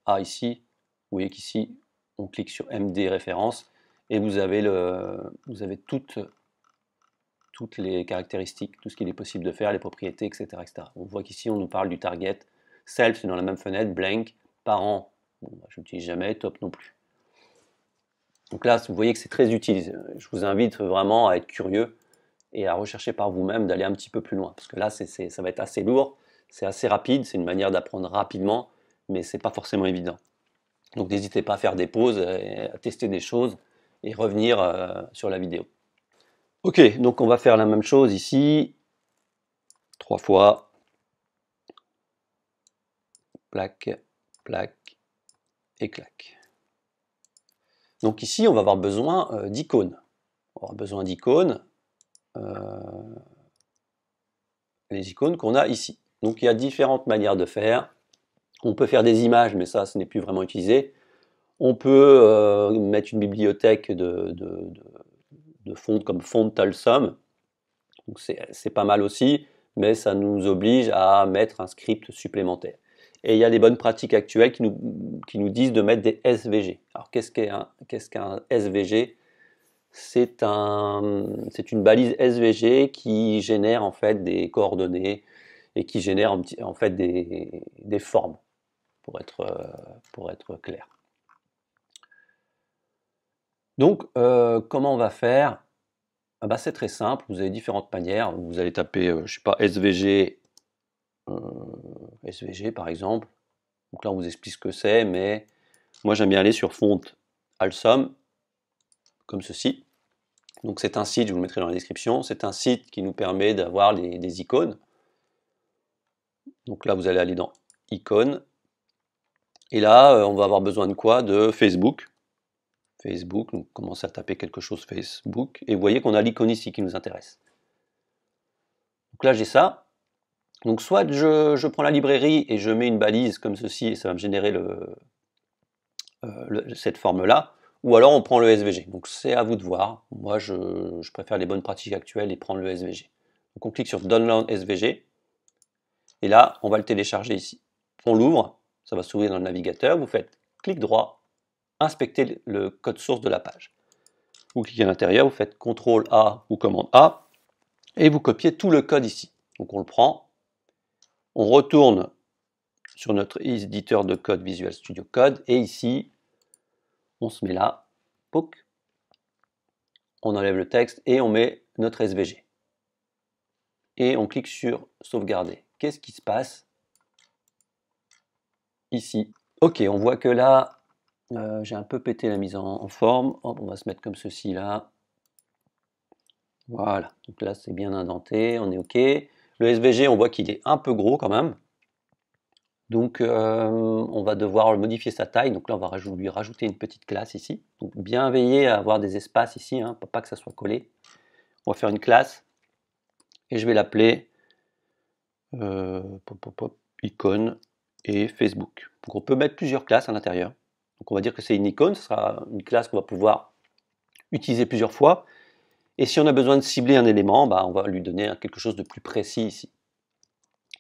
[SPEAKER 1] A ici, vous voyez qu'ici, on clique sur MD référence et vous avez toutes les caractéristiques, tout ce qu'il est possible de faire, les propriétés, etc. etc. On voit qu'ici, on nous parle du target. Self, c'est dans la même fenêtre, blank, parent, bon, je n'utilise jamais, top non plus. Donc là, vous voyez que c'est très utile. Je vous invite vraiment à être curieux et à rechercher par vous-même, d'aller un petit peu plus loin. Parce que là, ça va être assez lourd, c'est assez rapide, c'est une manière d'apprendre rapidement, mais c'est pas forcément évident. Donc n'hésitez pas à faire des pauses, à tester des choses et revenir sur la vidéo. Ok, donc on va faire la même chose ici, 3 fois, plaque, plaque et clac. Donc ici, on va avoir besoin d'icônes. On va avoir besoin d'icônes, les icônes qu'on a ici. Donc il y a différentes manières de faire. On peut faire des images, mais ça, ce n'est plus vraiment utilisé. On peut mettre une bibliothèque de fontes comme FontAlsum. C'est pas mal aussi, mais ça nous oblige à mettre un script supplémentaire. Et il y a des bonnes pratiques actuelles qui nous disent de mettre des SVG. Alors qu'est-ce qu'un SVG? C'est une balise SVG qui génère en fait des coordonnées et qui génère en fait des formes, pour être clair. Donc, comment on va faire? Ah bah, c'est très simple, vous avez différentes manières. Vous allez taper, je sais pas, SVG par exemple. Donc là, on vous explique ce que c'est, mais moi j'aime bien aller sur font Alsum, comme ceci. Donc c'est un site, je vous le mettrai dans la description, c'est un site qui nous permet d'avoir des icônes. Donc là, vous allez aller dans icônes. Et là, on va avoir besoin de quoi? De Facebook. Facebook, donc commencez à taper quelque chose Facebook, et vous voyez qu'on a l'icône ici qui nous intéresse. Donc là j'ai ça, donc soit je prends la librairie et je mets une balise comme ceci, et ça va me générer cette forme-là, ou alors on prend le SVG, donc c'est à vous de voir, moi je préfère les bonnes pratiques actuelles et prendre le SVG. Donc on clique sur Download SVG, et là on va le télécharger ici. On l'ouvre, ça va s'ouvrir dans le navigateur, vous faites clic droit, inspecter le code source de la page. Vous cliquez à l'intérieur, vous faites CTRL A ou commande A, et vous copiez tout le code ici. Donc on le prend, on retourne sur notre éditeur de code Visual Studio Code, et ici, on se met là, pouc, on enlève le texte et on met notre SVG. Et on clique sur sauvegarder. Qu'est-ce qui se passe ici? Ok, on voit que là, j'ai un peu pété la mise en forme. Hop, on va se mettre comme ceci là. Voilà, donc là c'est bien indenté, on est ok. Le SVG, on voit qu'il est un peu gros quand même. Donc on va devoir modifier sa taille. Donc là on va lui rajouter une petite classe ici. Donc bien veiller à avoir des espaces ici, hein, pour pas que ça soit collé. On va faire une classe et je vais l'appeler icône et Facebook. Donc on peut mettre plusieurs classes à l'intérieur. Donc on va dire que c'est une icône, ce sera une classe qu'on va pouvoir utiliser plusieurs fois. Et si on a besoin de cibler un élément, bah, on va lui donner quelque chose de plus précis ici.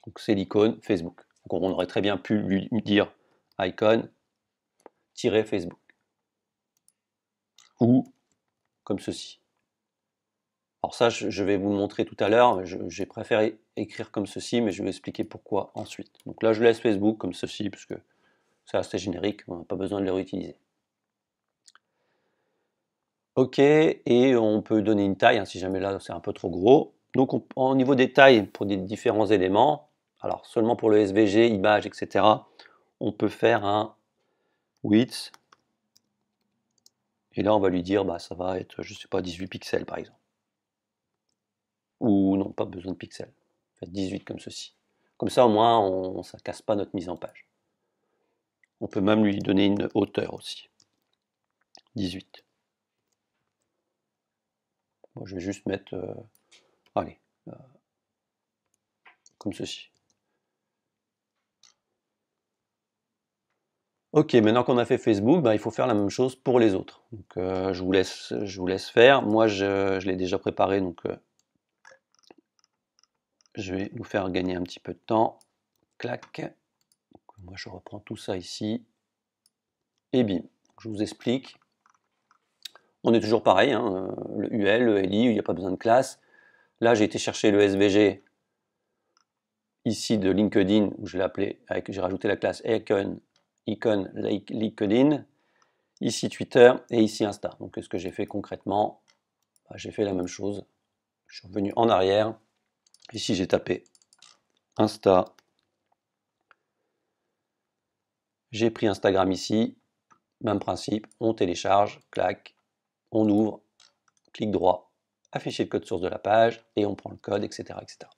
[SPEAKER 1] Donc c'est l'icône Facebook. Donc on aurait très bien pu lui dire icône-Facebook. Ou comme ceci. Alors ça, je vais vous le montrer tout à l'heure. J'ai préféré écrire comme ceci, mais je vais expliquer pourquoi ensuite. Donc là, je laisse Facebook comme ceci, parce que c'est assez générique, on n'a pas besoin de le réutiliser. OK, et on peut donner une taille, hein, si jamais là c'est un peu trop gros. Donc au niveau des tailles, pour des différents éléments, alors seulement pour le SVG, image, etc., on peut faire un width, et là on va lui dire, bah, ça va être, je sais pas, 18 pixels par exemple. Ou non, pas besoin de pixels, faites 18 comme ceci. Comme ça au moins, ça ne casse pas notre mise en page. On peut même lui donner une hauteur aussi, 18. Moi je vais juste mettre, allez, comme ceci. Ok, maintenant qu'on a fait Facebook, bah, il faut faire la même chose pour les autres. Donc, je vous laisse faire. Moi, je l'ai déjà préparé, donc je vais nous faire gagner un petit peu de temps. Clac. Donc, moi, je reprends tout ça ici. Et bim. Je vous explique. On est toujours pareil, hein, le UL, le LI, il n'y a pas besoin de classe. Là, j'ai été chercher le SVG ici de LinkedIn, où je l'ai appelé, j'ai rajouté la classe icon LinkedIn. Ici Twitter et ici Insta. Donc ce que j'ai fait concrètement, bah, j'ai fait la même chose. Je suis revenu en arrière. Ici j'ai tapé Insta. J'ai pris Instagram ici. Même principe, on télécharge, clac, on ouvre, clic droit, afficher le code source de la page et on prend le code, etc. etc.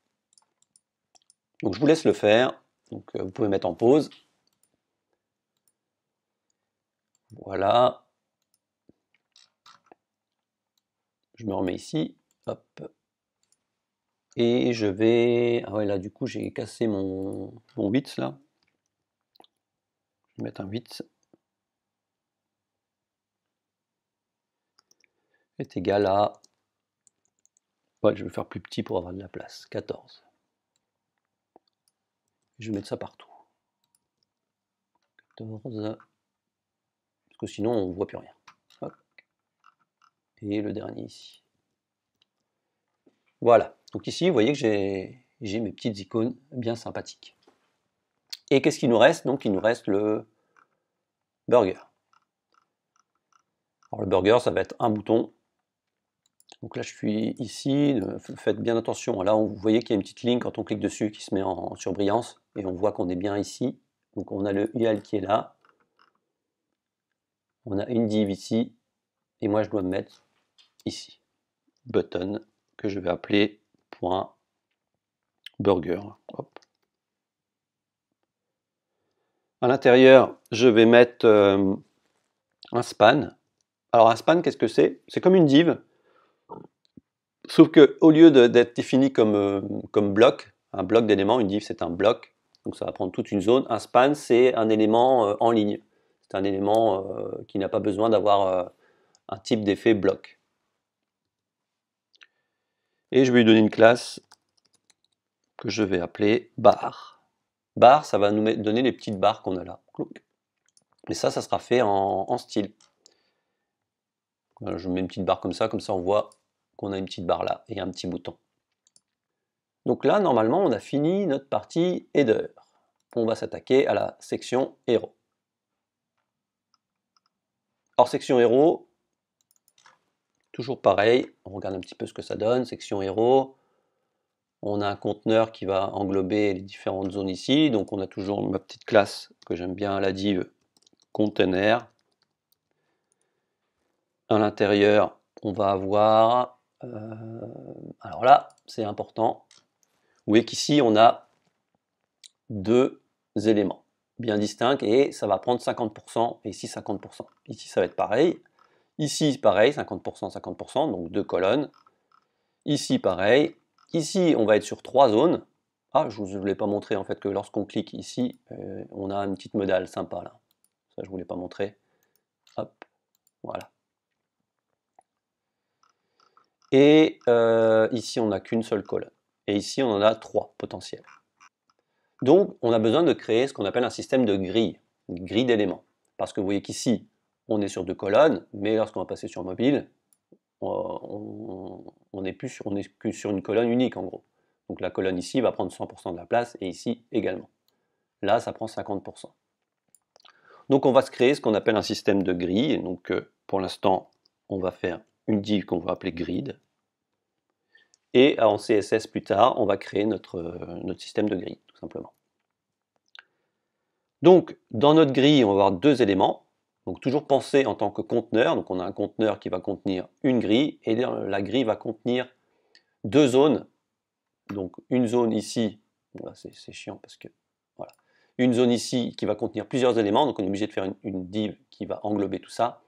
[SPEAKER 1] Donc je vous laisse le faire. Donc vous pouvez mettre en pause. Voilà. Je me remets ici. Hop. Et je vais... Ah ouais, là, du coup, j'ai cassé mon 8, là. Je vais mettre un 8. Est égal à... Ouais, je vais faire plus petit pour avoir de la place. 14. Je vais mettre ça partout. 14. Parce que sinon, on ne voit plus rien. Hop. Et le dernier ici. Voilà. Donc ici, vous voyez que j'ai mes petites icônes bien sympathiques. Et qu'est-ce qu'il nous reste? Donc il nous reste le burger. Alors le burger, ça va être un bouton. Donc là, je suis ici. Faites bien attention. Là, vous voyez qu'il y a une petite ligne quand on clique dessus qui se met en surbrillance. Et on voit qu'on est bien ici. Donc on a le UL qui est là. On a une div ici. Et moi, je dois me mettre ici. Button que je vais appeler point burger. Hop. À l'intérieur, je vais mettre un span. Alors un span, qu'est-ce que c'est? C'est comme une div, sauf que au lieu d'être défini comme bloc, un bloc d'éléments, une div c'est un bloc, donc ça va prendre toute une zone. Un span, c'est un élément en ligne. C'est un élément qui n'a pas besoin d'avoir un type d'effet bloc. Et je vais lui donner une classe que je vais appeler bar. Bar, ça va nous donner les petites barres qu'on a là. Et ça sera fait en style. Voilà, je mets une petite barre comme ça on voit qu'on a une petite barre là et un petit bouton. Donc là, normalement, on a fini notre partie header. On va s'attaquer à la section héros. Alors, section héros, toujours pareil, on regarde un petit peu ce que ça donne. Section héros, on a un conteneur qui va englober les différentes zones ici. Donc, on a toujours ma petite classe que j'aime bien, la div container. À l'intérieur, on va avoir... alors là, c'est important. Vous voyez qu'ici, on a deux éléments bien distincts et ça va prendre 50% et ici 50%. Ici, ça va être pareil. Ici, pareil, 50%, 50%, donc deux colonnes. Ici, pareil. Ici, on va être sur trois zones. Ah, je ne vous l'ai pas montré en fait que lorsqu'on clique ici, on a une petite modale sympa là. Ça, je ne vous l'ai pas montré. Hop, voilà. Et ici, on n'a qu'une seule colonne. Et ici, on en a trois potentiels. Donc, on a besoin de créer ce qu'on appelle un système de grille, une grille d'éléments. Parce que vous voyez qu'ici, on est sur deux colonnes, mais lorsqu'on va passer sur mobile, on n'est que sur une colonne unique en gros. Donc la colonne ici va prendre 100% de la place et ici également. Là, ça prend 50%. Donc on va se créer ce qu'on appelle un système de grille. Donc pour l'instant, on va faire une div qu'on va appeler grid. Et en CSS plus tard, on va créer notre système de grille, tout simplement. Donc, dans notre grille, on va avoir deux éléments. Donc, toujours penser en tant que conteneur. Donc, on a un conteneur qui va contenir une grille, et la grille va contenir deux zones. Donc, une zone ici, voilà, c'est chiant parce que, voilà. Une zone ici qui va contenir plusieurs éléments. Donc, on est obligé de faire une div qui va englober tout ça,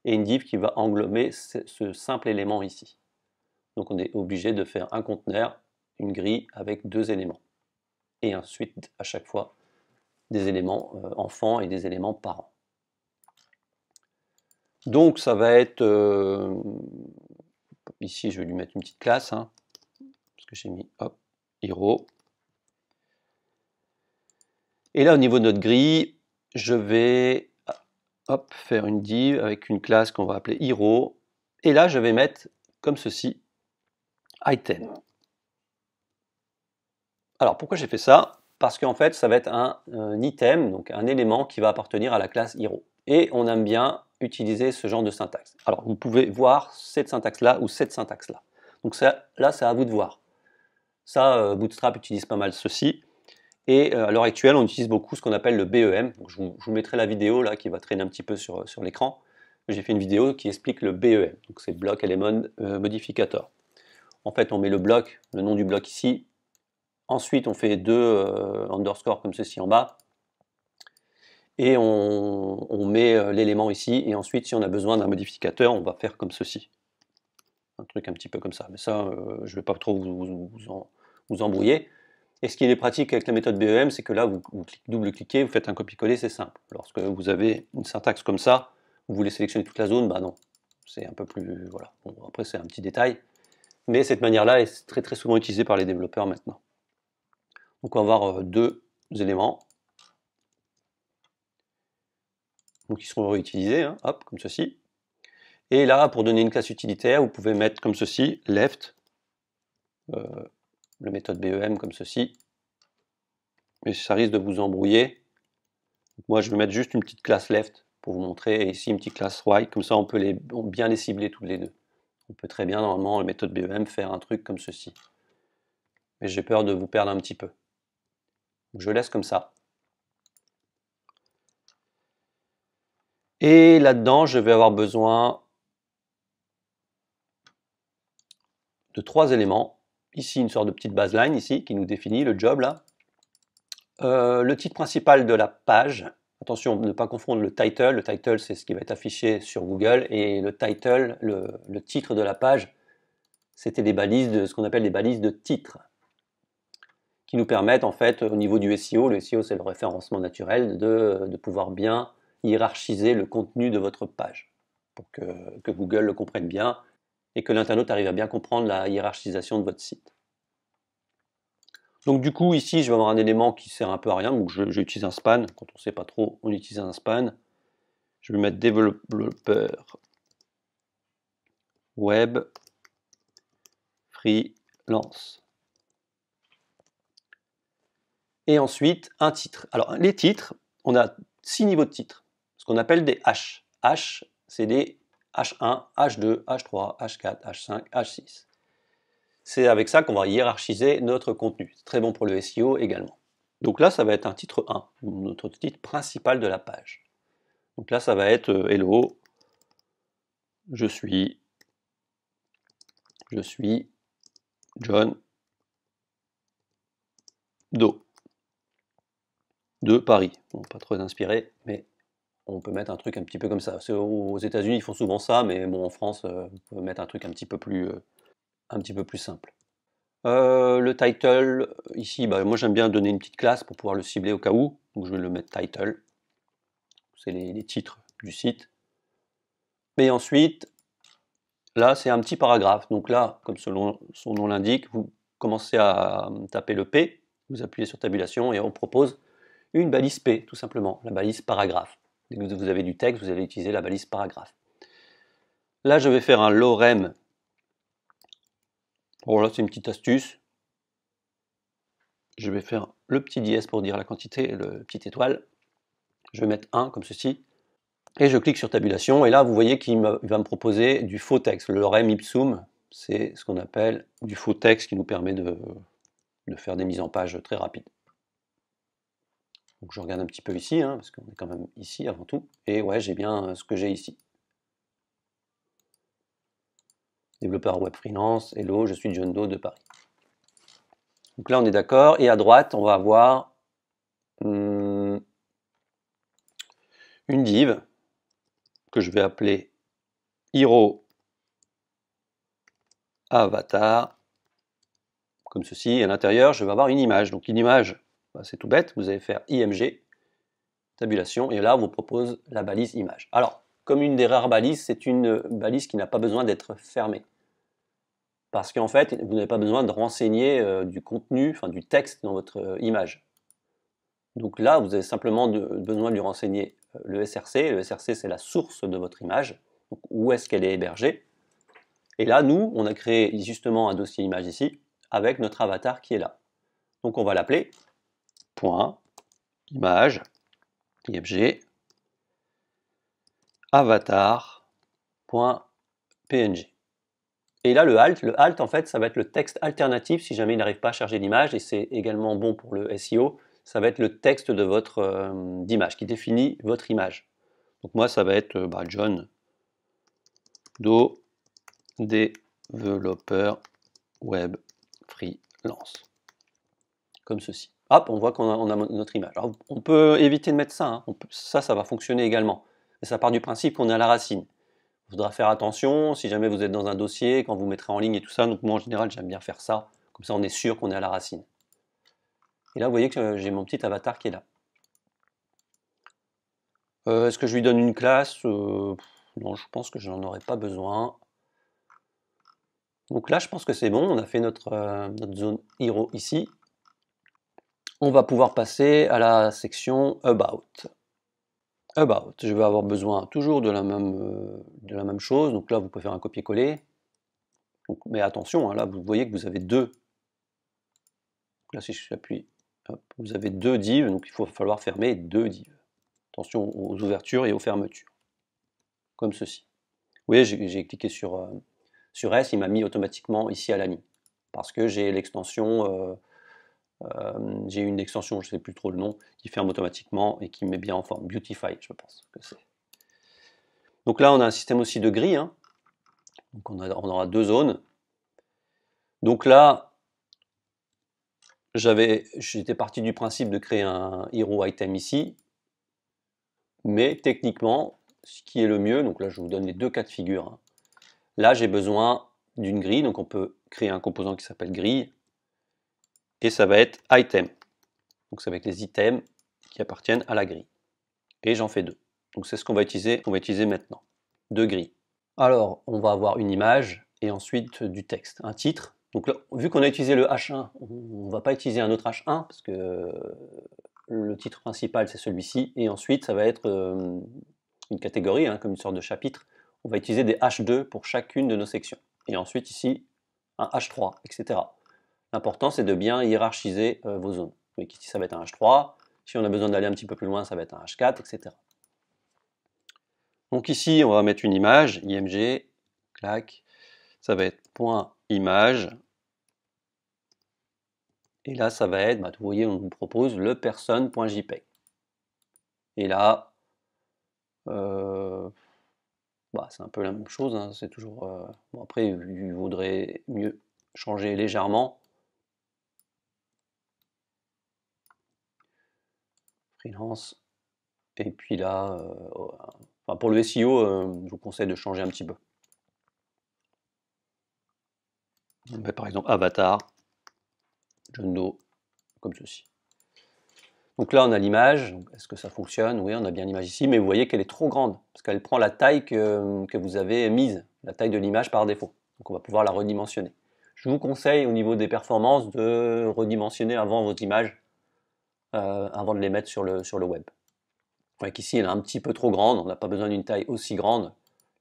[SPEAKER 1] et une div qui va englober ce simple élément ici. Donc, on est obligé de faire un conteneur, une grille avec deux éléments. Et ensuite, à chaque fois, des éléments enfants et des éléments parents. Donc ça va être, ici je vais lui mettre une petite classe, hein, parce que j'ai mis, hop, hero. Et là au niveau de notre grille, je vais, hop, faire une div avec une classe qu'on va appeler hero. Et là je vais mettre comme ceci, item. Alors pourquoi j'ai fait ça? Parce qu'en fait ça va être un item, donc un élément qui va appartenir à la classe hero. Et on aime bien utiliser ce genre de syntaxe. Alors vous pouvez voir cette syntaxe-là ou cette syntaxe-là. Donc ça, là c'est à vous de voir. Ça, Bootstrap utilise pas mal ceci. Et à l'heure actuelle, on utilise beaucoup ce qu'on appelle le BEM. Donc, je vous mettrai la vidéo là qui va traîner un petit peu sur l'écran. J'ai fait une vidéo qui explique le BEM. Donc c'est Block Element Modificator. En fait, on met le bloc, le nom du bloc ici. Ensuite, on fait deux underscores comme ceci en bas. Et on met l'élément ici. Et ensuite, si on a besoin d'un modificateur, on va faire comme ceci. Un truc un petit peu comme ça. Mais ça, je ne vais pas trop vous embrouiller. Et ce qui est pratique avec la méthode BEM, c'est que là, vous double-cliquez, vous faites un copier-coller, c'est simple. Lorsque vous avez une syntaxe comme ça, vous voulez sélectionner toute la zone, bah non. C'est un peu plus... Voilà. Bon, après, c'est un petit détail. Mais cette manière-là est très très souvent utilisée par les développeurs maintenant. Donc on va avoir deux éléments. Donc ils seront réutilisés, hein, hop, comme ceci. Et là, pour donner une classe utilitaire, vous pouvez mettre comme ceci, left, la méthode BEM comme ceci. Mais ça risque de vous embrouiller. Moi, je vais mettre juste une petite classe left pour vous montrer, et ici une petite classe right, comme ça on peut bien les cibler toutes les deux. On peut très bien, normalement, la méthode BEM faire un truc comme ceci. Mais j'ai peur de vous perdre un petit peu. Donc, je laisse comme ça. Et là-dedans, je vais avoir besoin de trois éléments. Ici, une sorte de petite baseline ici qui nous définit le job là. Le titre principal de la page. Attention, ne pas confondre le title. Le title, c'est ce qui va être affiché sur Google. Et le title, le titre de la page, c'était des balises de ce qu'on appelle des balises de titre, qui nous permettent en fait au niveau du SEO, le SEO c'est le référencement naturel, de pouvoir bien hiérarchiser le contenu de votre page, pour que Google le comprenne bien et que l'internaute arrive à bien comprendre la hiérarchisation de votre site. Donc du coup ici je vais avoir un élément qui sert un peu à rien, donc j'utilise un span, quand on ne sait pas trop on utilise un span. Je vais mettre développeur web freelance. Et ensuite un titre. Alors les titres, on a 6 niveaux de titres, ce qu'on appelle des H. H, c'est des H1, H2, H3, H4, H5, H6. C'est avec ça qu'on va hiérarchiser notre contenu. C'est très bon pour le SEO également. Donc là, ça va être un titre 1, notre titre principal de la page. Donc là, ça va être Hello, je suis John Doe de Paris. Bon, pas trop inspiré, mais on peut mettre un truc un petit peu comme ça. Aux États-Unis, ils font souvent ça, mais bon, en France, vous pouvez mettre un truc un petit peu plus simple. Le title, ici, bah, moi j'aime bien donner une petite classe pour pouvoir le cibler au cas où. Donc je vais le mettre title. C'est les titres du site. Et ensuite, là, c'est un petit paragraphe. Donc là, comme son nom l'indique, vous commencez à taper le P, vous appuyez sur tabulation et on propose une balise P, tout simplement, la balise paragraphe. Dès que vous avez du texte, vous allez utiliser la balise paragraphe. Là, je vais faire un lorem. Bon, là, c'est une petite astuce. Je vais faire le petit dièse pour dire la quantité, le petit étoile. Je vais mettre 1 comme ceci. Et je clique sur tabulation, et là vous voyez qu'il va me proposer du faux texte. Le lorem ipsum, c'est ce qu'on appelle du faux texte qui nous permet de faire des mises en page très rapides. Donc je regarde un petit peu ici, parce qu'on est quand même ici avant tout, et ouais, j'ai bien ce que j'ai ici. Développeur web freelance, hello, je suis John Doe de Paris. Donc là on est d'accord, et à droite on va avoir une div que je vais appeler Hero Avatar, comme ceci, et à l'intérieur je vais avoir une image. Donc une image, c'est tout bête, vous allez faire IMG, tabulation, et là on vous propose la balise image. Alors, comme une des rares balises, c'est une balise qui n'a pas besoin d'être fermée. Parce qu'en fait, vous n'avez pas besoin de renseigner du contenu, enfin du texte dans votre image. Donc là, vous avez simplement besoin de lui renseigner le SRC. Le SRC, c'est la source de votre image. Donc, où est-ce qu'elle est hébergée? Et là, nous, on a créé justement un dossier image ici, avec notre avatar qui est là. Donc on va l'appeler .image, img, avatar.png. Et là, le alt en fait, ça va être le texte alternatif si jamais il n'arrive pas à charger l'image, et c'est également bon pour le SEO, ça va être le texte de votre d'image, qui définit votre image. Donc moi, ça va être John Doe, développeur web freelance. Comme ceci. Hop, on voit qu'on a notre image. Alors, on peut éviter de mettre ça, ça va fonctionner également. Et ça part du principe qu'on est à la racine. Il faudra faire attention si jamais vous êtes dans un dossier, quand vous mettrez en ligne et tout ça. Donc moi en général j'aime bien faire ça, comme ça on est sûr qu'on est à la racine. Et là vous voyez que j'ai mon petit avatar qui est là. Est-ce que je lui donne une classe? Non, je pense que je n'en aurai pas besoin. Donc là je pense que c'est bon, on a fait notre zone hero ici. On va pouvoir passer à la section About. About, je vais avoir besoin toujours de la même chose. Donc là vous pouvez faire un copier-coller. Mais attention, là vous voyez que vous avez deux. Là si j'appuie, vous avez deux divs, donc il va falloir fermer deux divs. Attention aux ouvertures et aux fermetures. Comme ceci. Vous voyez, j'ai cliqué sur S, il m'a mis automatiquement ici à la ligne. Parce que j'ai l'extension, j'ai une extension, je ne sais plus trop le nom, qui ferme automatiquement et qui met bien en forme. Beautify, je pense que c'est. Donc là, on a un système aussi de grilles. Donc on aura deux zones. Donc là, j'étais parti du principe de créer un hero item ici. Mais techniquement, ce qui est le mieux, donc là je vous donne les deux cas de figure. Là j'ai besoin d'une grille, donc on peut créer un composant qui s'appelle grille, et ça va être item. Donc ça va être les items qui appartiennent à la grille. Et j'en fais deux. Donc c'est ce qu'on va utiliser maintenant. Deux grilles. Alors on va avoir une image et ensuite du texte, un titre. Donc là, vu qu'on a utilisé le H1, on ne va pas utiliser un autre H1 parce que le titre principal c'est celui-ci, et ensuite ça va être une catégorie, comme une sorte de chapitre. On va utiliser des H2 pour chacune de nos sections. Et ensuite ici, un H3, etc. L'important c'est de bien hiérarchiser vos zones. Donc ici ça va être un H3, si on a besoin d'aller un petit peu plus loin ça va être un H4, etc. Donc ici on va mettre une image, img, clac, ça va être .image. Et là, ça va être, vous voyez, on vous propose le person.jpg. Et là, c'est un peu la même chose, c'est toujours. Bon, après, il vaudrait mieux changer légèrement. Freelance. Et puis là, pour le SEO, je vous conseille de changer un petit peu. On met par exemple avatar, John Doe, comme ceci. Donc là, on a l'image. Est-ce que ça fonctionne? Oui, on a bien l'image ici, mais vous voyez qu'elle est trop grande, parce qu'elle prend la taille que vous avez mise, la taille de l'image par défaut. Donc on va pouvoir la redimensionner. Je vous conseille au niveau des performances de redimensionner avant vos images, avant de les mettre sur le web. Vous voyez qu'ici, elle est un petit peu trop grande, on n'a pas besoin d'une taille aussi grande.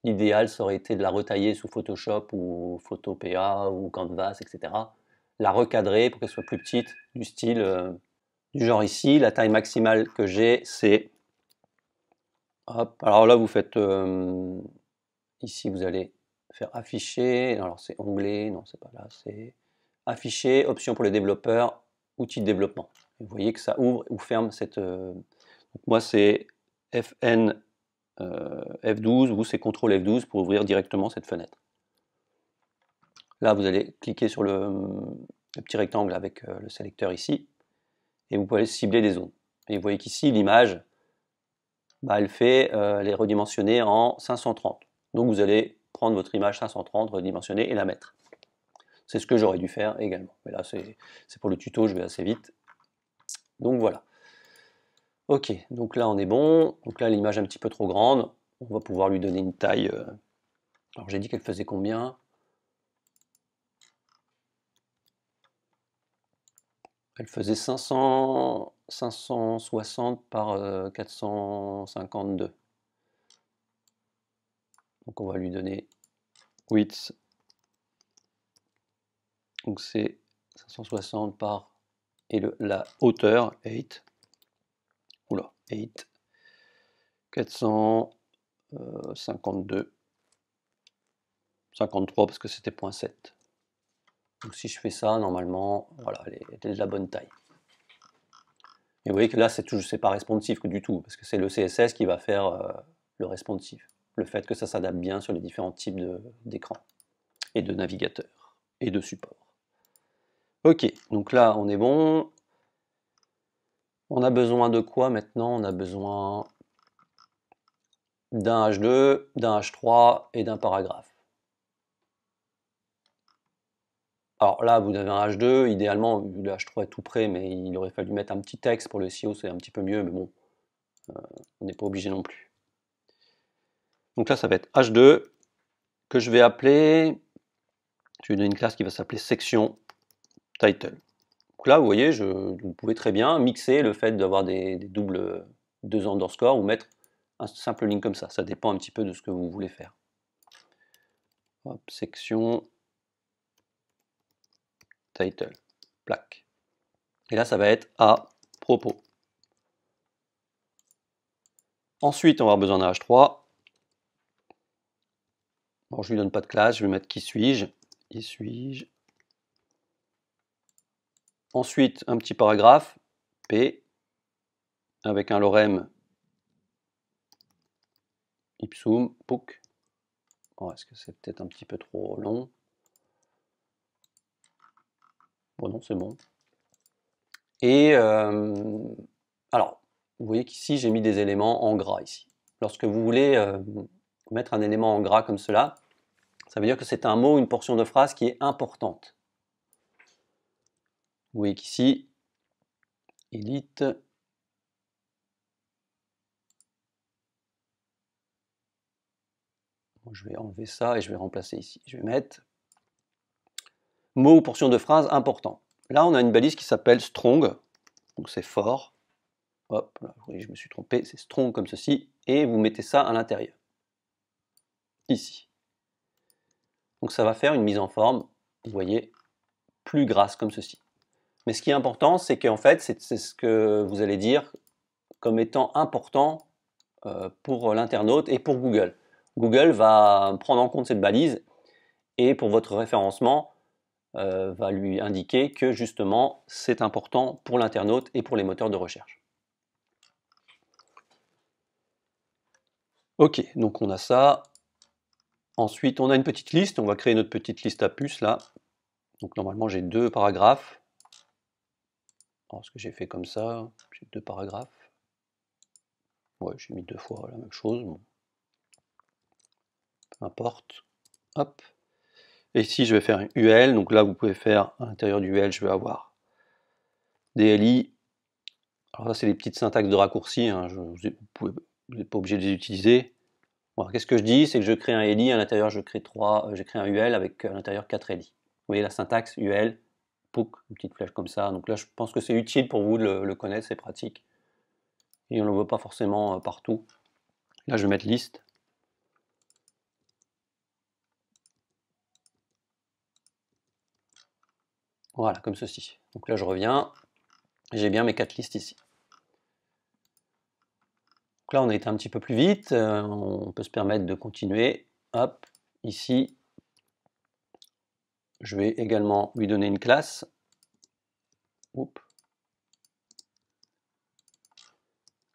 [SPEAKER 1] L'idéal, ça aurait été de la retailler sous Photoshop ou Photopea ou Canvas, etc. La recadrer pour qu'elle soit plus petite, du style... du genre ici, la taille maximale que j'ai, c'est Hop, alors là, vous faites, ici, vous allez faire afficher, alors c'est onglet, non, c'est pas là, c'est afficher, option pour les développeurs, outils de développement. Vous voyez que ça ouvre ou ferme cette. Donc moi, c'est FN F12, vous, c'est CTRL F12 pour ouvrir directement cette fenêtre. Là, vous allez cliquer sur le petit rectangle avec le sélecteur ici, et vous pouvez cibler des zones. Et vous voyez qu'ici, l'image, bah, elle est redimensionnée en 530. Donc vous allez prendre votre image 530, redimensionner et la mettre. C'est ce que j'aurais dû faire également. Mais là, c'est pour le tuto, je vais assez vite. Donc voilà. Ok, donc là on est bon. Donc là, l'image est un petit peu trop grande. On va pouvoir lui donner une taille. Alors j'ai dit qu'elle faisait combien? Elle faisait 560 par 452. Donc on va lui donner width. Donc c'est 560 par et la hauteur 8. Oula, 8. 452. 53 parce que c'était 0.7. Donc si je fais ça, normalement, voilà, elle est de la bonne taille. Et vous voyez que là, c'est pas responsive du tout, parce que c'est le CSS qui va faire le responsive. Le fait que ça s'adapte bien sur les différents types d'écran, et de navigateurs, et de supports. Ok, donc là, on est bon. On a besoin de quoi maintenant? On a besoin d'un H2, d'un H3 et d'un paragraphe. Alors là, vous avez un H2, idéalement, le H3 est tout prêt, mais il aurait fallu mettre un petit texte pour le SEO, c'est un petit peu mieux, mais bon, on n'est pas obligé non plus. Donc là, ça va être H2, que je vais appeler, je vais donner une classe qui va s'appeler section title. Donc là, vous voyez, vous pouvez très bien mixer le fait d'avoir des doubles, deux underscores, ou mettre un simple link comme ça dépend un petit peu de ce que vous voulez faire. Hop, section title, plaque. Et là, ça va être à propos. Ensuite, on va avoir besoin d'un H3. Bon, je lui donne pas de classe, je vais mettre qui suis-je. Qui suis-je. Ensuite, un petit paragraphe, P, avec un lorem ipsum, POC. Bon, est-ce que c'est peut-être un petit peu trop long? Bon, non, c'est bon. Et alors, vous voyez qu'ici, j'ai mis des éléments en gras ici. Lorsque vous voulez mettre un élément en gras comme cela, ça veut dire que c'est un mot, une portion de phrase qui est importante. Vous voyez qu'ici, élite, je vais enlever ça et je vais remplacer ici. Je vais mettre mot ou portion de phrase important. Là, on a une balise qui s'appelle strong, donc c'est fort. Hop, là, oui, je me suis trompé, c'est strong comme ceci, et vous mettez ça à l'intérieur, ici. Donc ça va faire une mise en forme, vous voyez, plus grasse comme ceci. Mais ce qui est important, c'est qu'en fait, c'est ce que vous allez dire comme étant important pour l'internaute et pour Google. Google va prendre en compte cette balise et pour votre référencement, va lui indiquer que justement c'est important pour l'internaute et pour les moteurs de recherche. Ok, donc on a ça. Ensuite, on a une petite liste. On va créer notre petite liste à puces là. Donc normalement, j'ai deux paragraphes. Alors, ce que j'ai fait comme ça, j'ai deux paragraphes. Ouais, j'ai mis deux fois la même chose. Bon. Peu importe. Hop. Et ici, je vais faire un UL. Donc là, vous pouvez faire à l'intérieur du UL, je vais avoir des LI. Alors là, c'est les petites syntaxes de raccourcis. Hein. Vous n'êtes pas obligé de les utiliser. Bon, qu'est-ce que je dis? C'est que je crée un LI, à l'intérieur je crée un UL avec à l'intérieur 4 LI. Vous voyez la syntaxe UL, POC, une petite flèche comme ça. Donc là, je pense que c'est utile pour vous de le connaître, c'est pratique. Et on ne le voit pas forcément partout. Là, je vais mettre liste. Voilà, comme ceci. Donc là, je reviens. J'ai bien mes 4 listes ici. Donc là, on a été un petit peu plus vite, on peut se permettre de continuer. Hop, ici, je vais également lui donner une classe. Oups.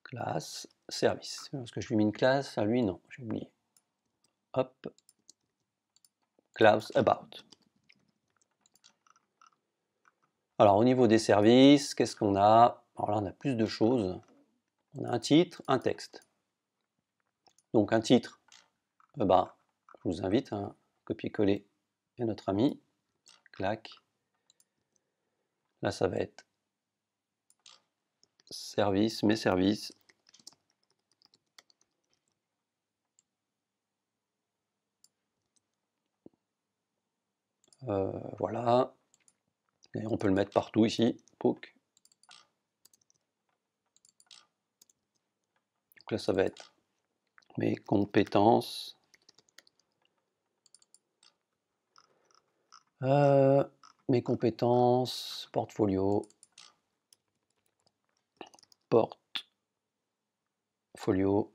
[SPEAKER 1] Classe, service. Est-ce que je lui ai mis une classe? À lui, non, j'ai oublié. Hop, class about. Alors au niveau des services, qu'est-ce qu'on a? Alors là, on a plus de choses. On a un titre, un texte. Donc un titre, je vous invite à copier-coller à notre ami. Clac. Là, ça va être service, mes services. Voilà. Et on peut le mettre partout ici. Pouk. Donc là, ça va être mes compétences. Mes compétences, portfolio, portfolio,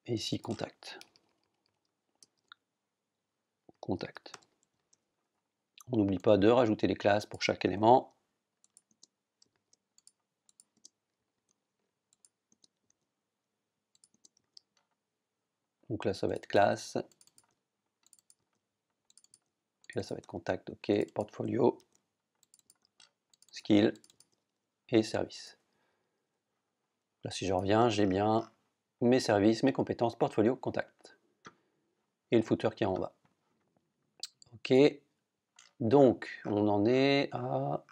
[SPEAKER 1] et ici contact. Contact. On n'oublie pas de rajouter les classes pour chaque élément. Donc là, ça va être classe. Et là, ça va être contact, ok, portfolio, skill et service. Là, si je reviens, j'ai bien mes services, mes compétences, portfolio, contact. Et le footer qui est en bas. Ok, donc on en est à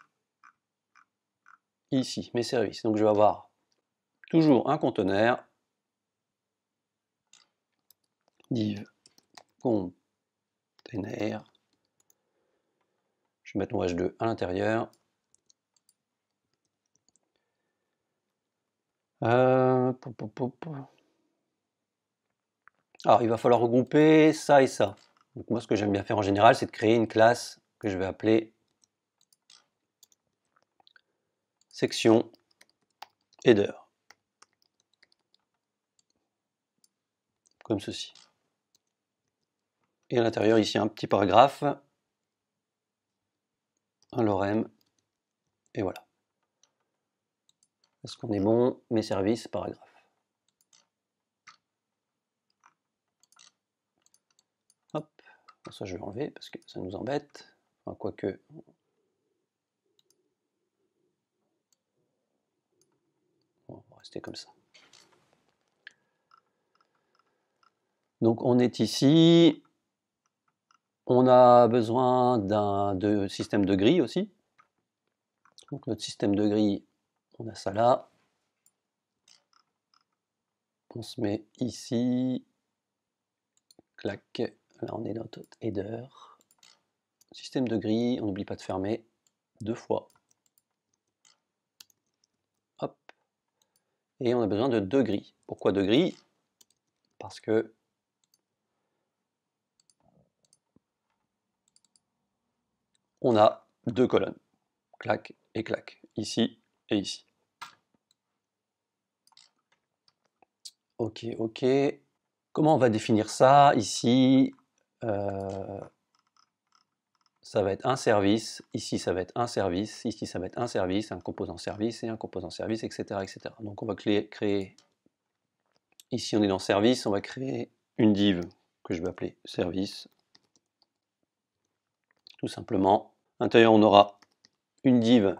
[SPEAKER 1] ici, mes services. Donc je vais avoir toujours un conteneur, div container. Je vais mettre mon H2 à l'intérieur. Alors il va falloir regrouper ça et ça. Donc moi ce que j'aime bien faire en général, c'est de créer une classe que je vais appeler section header. Comme ceci. Et à l'intérieur ici un petit paragraphe, un lorem, et voilà. Est-ce qu'on est bon? Mes services, paragraphe. Hop, ça je vais enlever parce que ça nous embête. Enfin, quoique. Bon, on va rester comme ça. Donc on est ici. On a besoin d'un système de grille aussi. Donc notre système de grille, on a ça là. On se met ici. Clac. Là on est dans notre header. Système de grille, on n'oublie pas de fermer 2 fois. Hop. Et on a besoin de 2 grilles. Pourquoi 2 grilles? Parce que on a 2 colonnes. Clac et clac. Ici et ici. Ok, ok. Comment on va définir ça? Ici, ça va être un service. Ici, ça va être un service. Ici, ça va être un service, un composant service et un composant service, etc. etc. Donc on va créer, ici on est dans service, on va créer une div que je vais appeler service. Tout simplement. À l'intérieur, on aura une div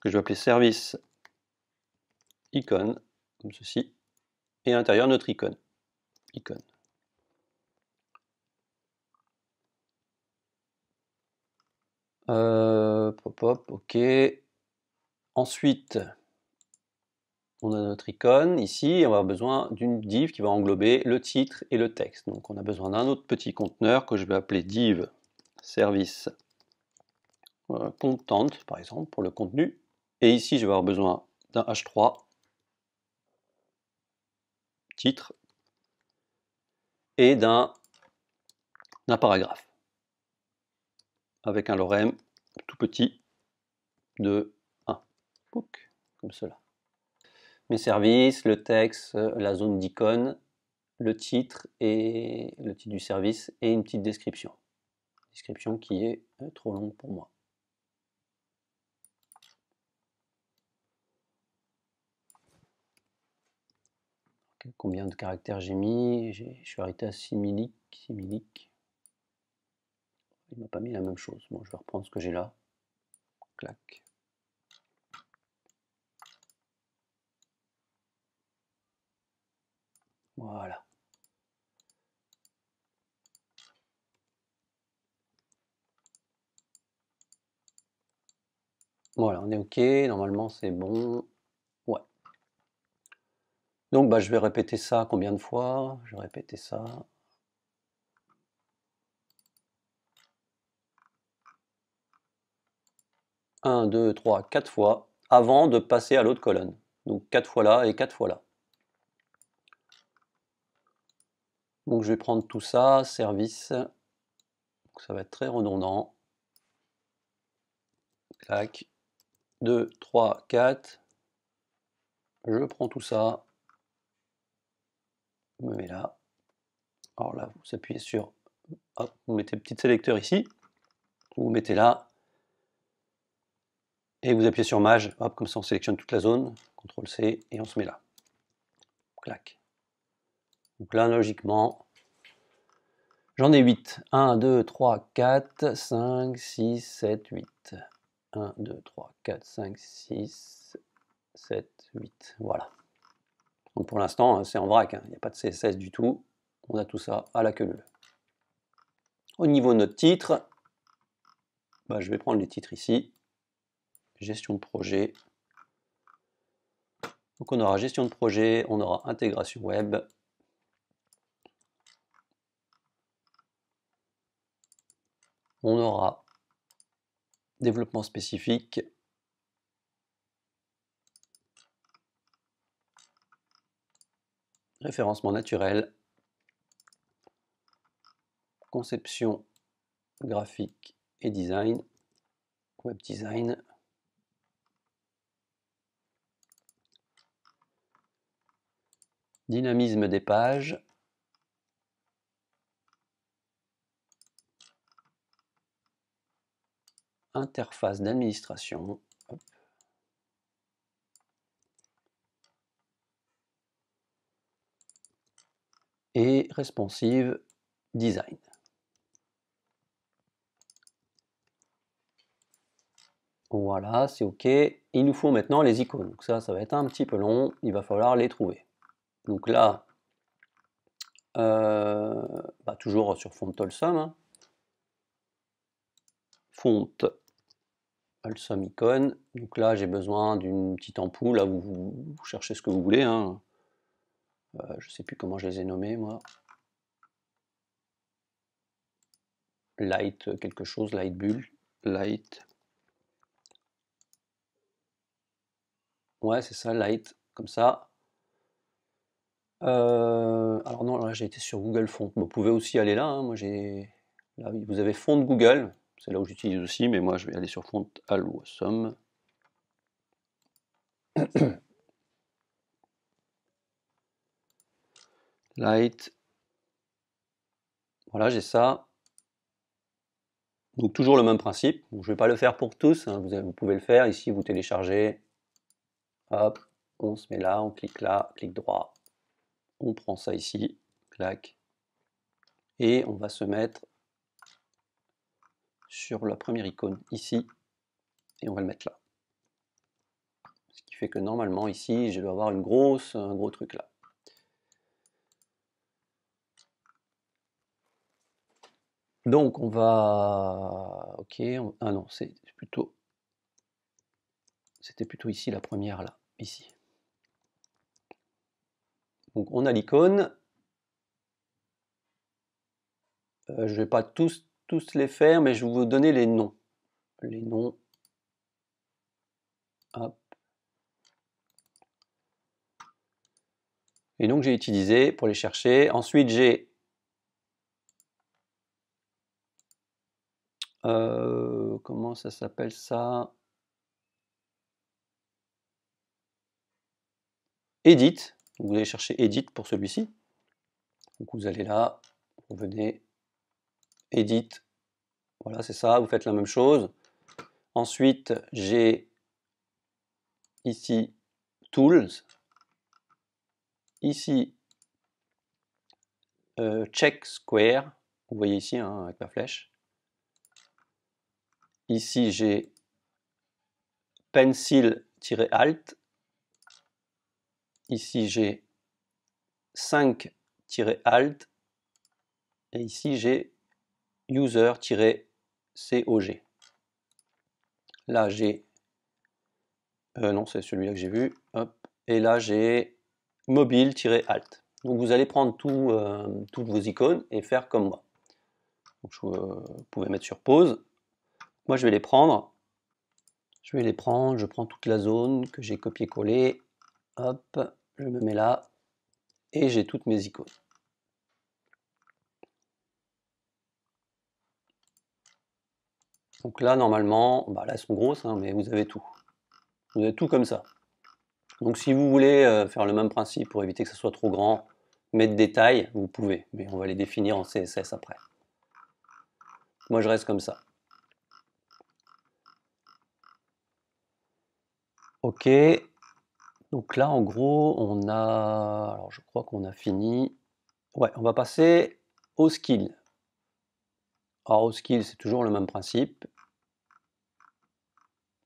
[SPEAKER 1] que je vais appeler service icône, comme ceci. Et à l'intérieur, notre icône. Icône. Pop, pop, ok. Ensuite, on a notre icône ici, et on va avoir besoin d'une div qui va englober le titre et le texte. Donc on a besoin d'un autre petit conteneur que je vais appeler div service content, par exemple, pour le contenu. Et ici, je vais avoir besoin d'un h3 titre et d'un paragraphe avec un lorem tout petit de 1, comme cela. mes services, le texte, la zone d'icône, le titre du service et une petite description. Description qui est trop longue pour moi. Combien de caractères j'ai mis? Je suis arrêté à similique. Il m'a pas mis la même chose. Bon, je vais reprendre ce que j'ai là. Clac. Voilà. Voilà, on est OK. Normalement, c'est bon. Ouais. Donc, bah, je vais répéter ça combien de fois? Je vais répéter ça. 1, 2, 3, 4 fois avant de passer à l'autre colonne. Donc 4 fois là et 4 fois là. Donc je vais prendre tout ça, service. Donc ça va être très redondant. Clac. 2, 3, 4. Je prends tout ça. Je me mets là. Alors là, vous appuyez sur... Hop, vous mettez le petit sélecteur ici. Vous mettez là. Et vous appuyez sur Maj. Hop, comme ça on sélectionne toute la zone. CTRL-C et on se met là. Clac. Donc là, logiquement... J'en ai 8. 1, 2, 3, 4, 5, 6, 7, 8. 1, 2, 3, 4, 5, 6, 7, 8. Voilà. Donc pour l'instant, c'est en vrac. Il n'y a pas de CSS du tout. On a tout ça à la queue leu. Au niveau de notre titre, bah, je vais prendre les titres ici. Gestion de projet. Donc on aura gestion de projet, on aura intégration web. On aura développement spécifique. Référencement naturel. Conception graphique et design. Web design. Dynamisme des pages. Interface d'administration. Et responsive design. Voilà, c'est OK. Il nous faut maintenant les icônes. Donc ça va être un petit peu long. Il va falloir les trouver. Donc là, bah, toujours sur font Wholesome. Hein. Font Wholesome icône. Donc là, j'ai besoin d'une petite ampoule. Là, vous cherchez ce que vous voulez. Hein. Je ne sais plus comment je les ai nommés, moi. Light quelque chose, light bulle, light. Ouais, c'est ça, light, comme ça. Alors non, là j'ai été sur Google Font. Vous pouvez aussi aller là. Hein. Moi j'ai, là vous avez Font de Google. C'est là où j'utilise aussi, mais moi je vais aller sur Font Wholesome. Light. Voilà, j'ai ça. Donc toujours le même principe. Donc, je ne vais pas le faire pour tous. Hein. Vous pouvez le faire. Ici, vous téléchargez. Hop, on se met là, on clique là, clic droit. On prend ça ici, clac. Et on va se mettre sur la première icône ici. Et on va le mettre là. Ce qui fait que normalement ici, je dois avoir un gros truc là. Donc on va... Ok, ah non, c'était plutôt ici la première là, ici. Donc on a l'icône. Je ne vais pas tous les faire, mais je vais vous donner les noms. Les noms. Hop. Et donc j'ai utilisé pour les chercher. Ensuite j'ai comment ça s'appelle ça? Edit. Donc vous allez chercher Edit pour celui-ci. Donc vous allez là, vous venez, Edit. Voilà, c'est ça, vous faites la même chose. Ensuite, j'ai ici Tools. Ici, Check Square. Vous voyez ici, hein, avec ma flèche. Ici, j'ai Pencil-Alt. Ici, j'ai 5-Alt. Et ici, j'ai User-COG. Là, j'ai... non, c'est celui-là que j'ai vu. Hop. Et là, j'ai Mobile-Alt. Donc, vous allez prendre toutes vos icônes et faire comme moi. Donc, vous pouvez mettre sur pause. Moi, je vais les prendre. Je prends toute la zone que j'ai copié-collé. Hop, je me mets là. Et j'ai toutes mes icônes. Donc là, normalement, bah là, elles sont grosses, hein, mais vous avez tout. Vous avez tout comme ça. Donc si vous voulez faire le même principe pour éviter que ce soit trop grand, mettre des tailles, vous pouvez. Mais on va les définir en CSS après. Moi, je reste comme ça. Ok. Donc là, en gros, on a... Alors, je crois qu'on a fini. Ouais, on va passer au skill. Alors, au skill, c'est toujours le même principe.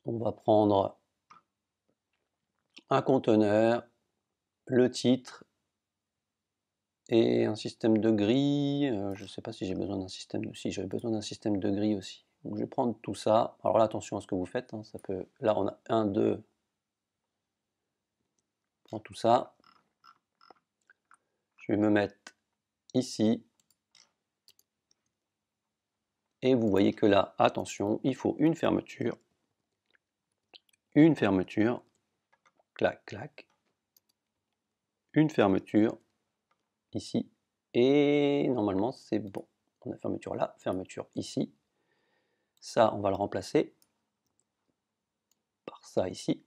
[SPEAKER 1] On va prendre un conteneur, le titre et un système de grille. Je ne sais pas si j'ai besoin d'un système de... Si, j'avais besoin d'un système de grille aussi. Donc, je vais prendre tout ça. Alors là, attention à ce que vous faites. Hein, ça peut... Là, on a 1, 2. Je prends tout ça. Je vais me mettre ici. Et vous voyez que là, attention, il faut une fermeture. Une fermeture. Clac, clac. Une fermeture. Ici. Et normalement, c'est bon. On a fermeture là, fermeture ici. Ça, on va le remplacer par ça ici.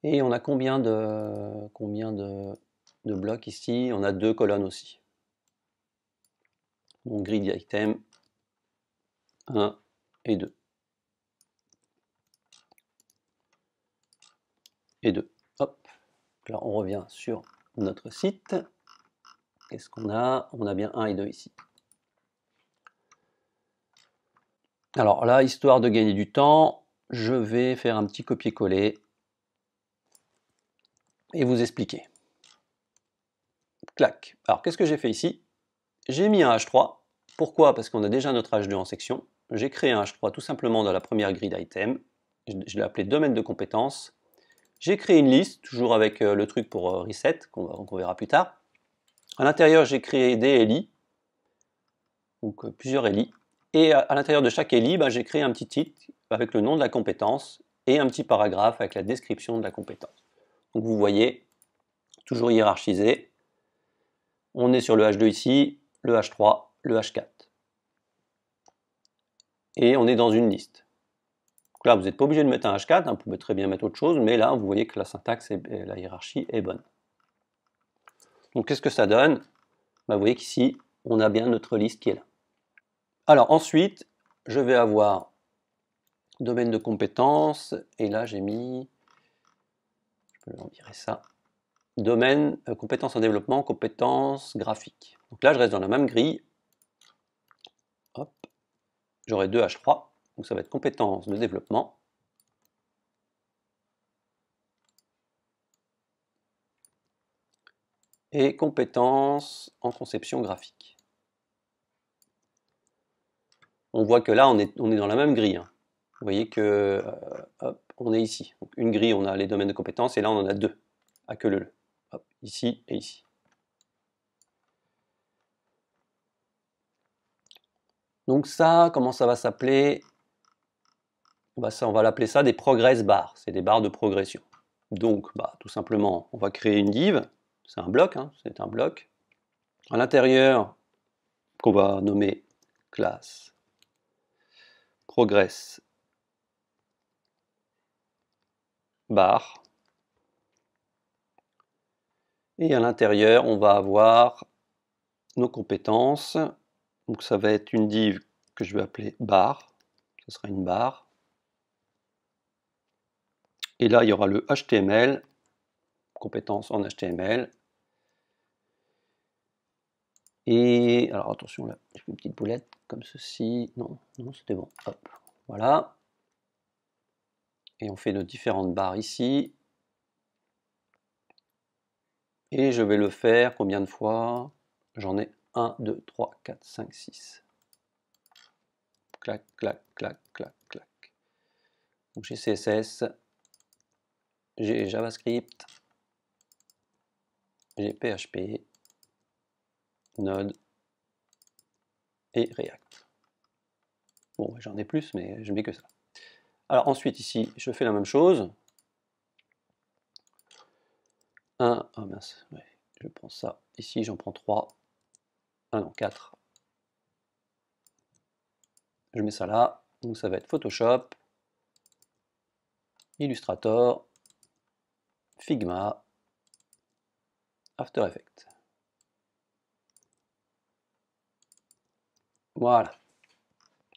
[SPEAKER 1] Et on a combien de blocs ici? On a 2 colonnes aussi. Donc grid item 1 et 2. Et 2. Hop. Là, on revient sur notre site. Qu'est-ce qu'on a? On a bien 1 et 2 ici. Alors là, histoire de gagner du temps, je vais faire un petit copier-coller et vous expliquer. Clac. Alors, qu'est-ce que j'ai fait ici? J'ai mis un H3. Pourquoi? Parce qu'on a déjà notre H2 en section. J'ai créé un H3 tout simplement dans la première grid item. Je l'ai appelé domaine de compétences. J'ai créé une liste, toujours avec le truc pour reset, qu'on verra plus tard. À l'intérieur, j'ai créé des LI, donc plusieurs LI. Et à l'intérieur de chaque LI, j'ai créé un petit titre avec le nom de la compétence et un petit paragraphe avec la description de la compétence. Donc vous voyez, toujours hiérarchisé. On est sur le H2 ici, le H3, le H4. Et on est dans une liste. Donc là, vous n'êtes pas obligé de mettre un H4, hein, vous pouvez très bien mettre autre chose, mais là, vous voyez que la syntaxe et la hiérarchie est bonne. Donc qu'est-ce que ça donne? Vous voyez qu'ici, on a bien notre liste qui est là. Alors ensuite, je vais avoir domaine de compétences, et là j'ai mis, je peux en virer ça, domaine, compétences en développement, compétences graphiques. Donc là je reste dans la même grille, hop, j'aurai 2 H3, donc ça va être compétences de développement, et compétences en conception graphique. On voit que là on est dans la même grille, hein. Vous voyez que, hop, on est ici. Donc une grille, on a les domaines de compétences, et là on en a 2, à queue leu. Hop, ici et ici. Donc ça, comment ça va s'appeler? Ça, on va l'appeler ça des progress bars, c'est des barres de progression. Donc tout simplement, on va créer une div, c'est un bloc, hein, c'est un bloc. À l'intérieur, qu'on va nommer classe progress bar. Et à l'intérieur, on va avoir nos compétences. Donc ça va être une div que je vais appeler barre. Ce sera une barre. Et là, il y aura le HTML, compétences en HTML. Et alors attention, là, je fais une petite boulette comme ceci. Non, non, c'était bon. Hop, voilà. Et on fait nos différentes barres ici. Et je vais le faire combien de fois? J'en ai 1, 2, 3, 4, 5, 6. Clac, clac, clac, clac, clac. Donc j'ai CSS, j'ai JavaScript, j'ai PHP, Node et React. Bon, j'en ai plus, mais je mets que ça. Alors ensuite, ici, je fais la même chose. Oh mince, ouais, je prends ça. Ici, j'en prends 3. Ah non, 4. Je mets ça là. Donc ça va être Photoshop, Illustrator, Figma, After Effects. Voilà.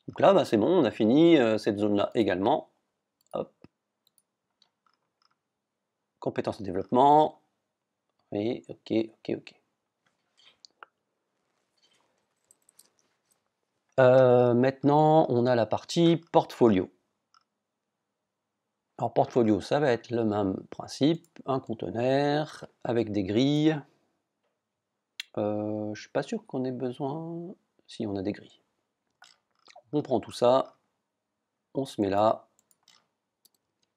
[SPEAKER 1] Donc là, bah, c'est bon, on a fini cette zone-là également. Hop. Compétences de développement. Et ok, ok, ok. Maintenant, on a la partie portfolio. Alors, portfolio, ça va être le même principe, un conteneur avec des grilles. Je ne suis pas sûr qu'on ait besoin. Si, on a des grilles. On prend tout ça, on se met là,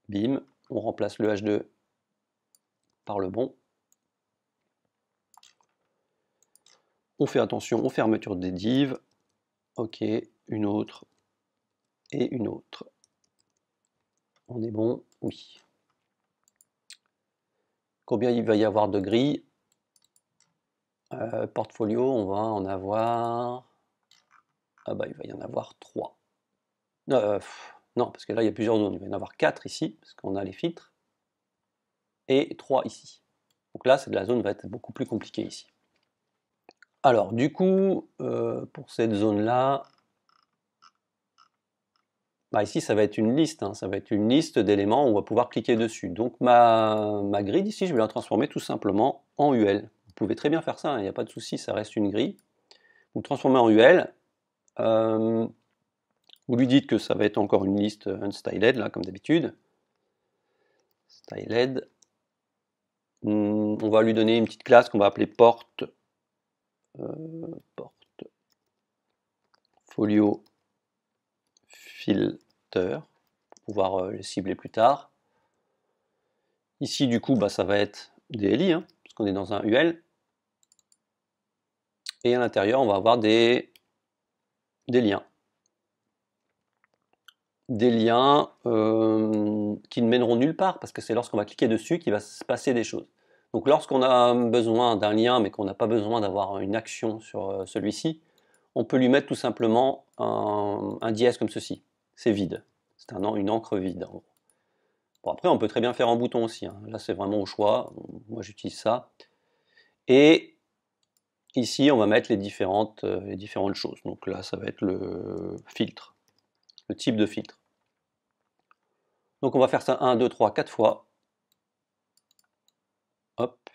[SPEAKER 1] bim, on remplace le H2 par le bon. On fait attention aux fermetures des divs. Ok, une autre et une autre. On est bon? Oui. Combien il va y avoir de grilles? Portfolio, on va en avoir... Ah bah il va y en avoir 3. Non, parce que là il y a plusieurs zones. Il va y en avoir 4 ici, parce qu'on a les filtres. Et 3 ici. Donc là, la zone va être beaucoup plus compliquée ici. Alors du coup, pour cette zone-là, bah ici ça va être une liste, hein, ça va être une liste d'éléments où on va pouvoir cliquer dessus. Donc ma grille ici, je vais la transformer tout simplement en UL. Vous pouvez très bien faire ça, il n'y a pas de souci, ça reste une grille. Vous transformez en UL, vous lui dites que ça va être encore une liste unstyled, là, comme d'habitude. Styled. On va lui donner une petite classe qu'on va appeler portfolio filter, pour pouvoir le cibler plus tard. Ici, du coup, bah, ça va être des LI, hein, parce qu'on est dans un UL. Et à l'intérieur, on va avoir des liens. Des liens qui ne mèneront nulle part, parce que c'est lorsqu'on va cliquer dessus qu'il va se passer des choses. Donc lorsqu'on a besoin d'un lien, mais qu'on n'a pas besoin d'avoir une action sur celui-ci, on peut lui mettre tout simplement un dièse comme ceci. C'est vide. C'est une encre vide. Bon, après, on peut très bien faire en bouton aussi. Hein. Là, c'est vraiment au choix. Moi, j'utilise ça. Et ici, on va mettre les différentes choses. Donc là, ça va être le filtre, le type de filtre. Donc on va faire ça 1, 2, 3, 4 fois. Hop.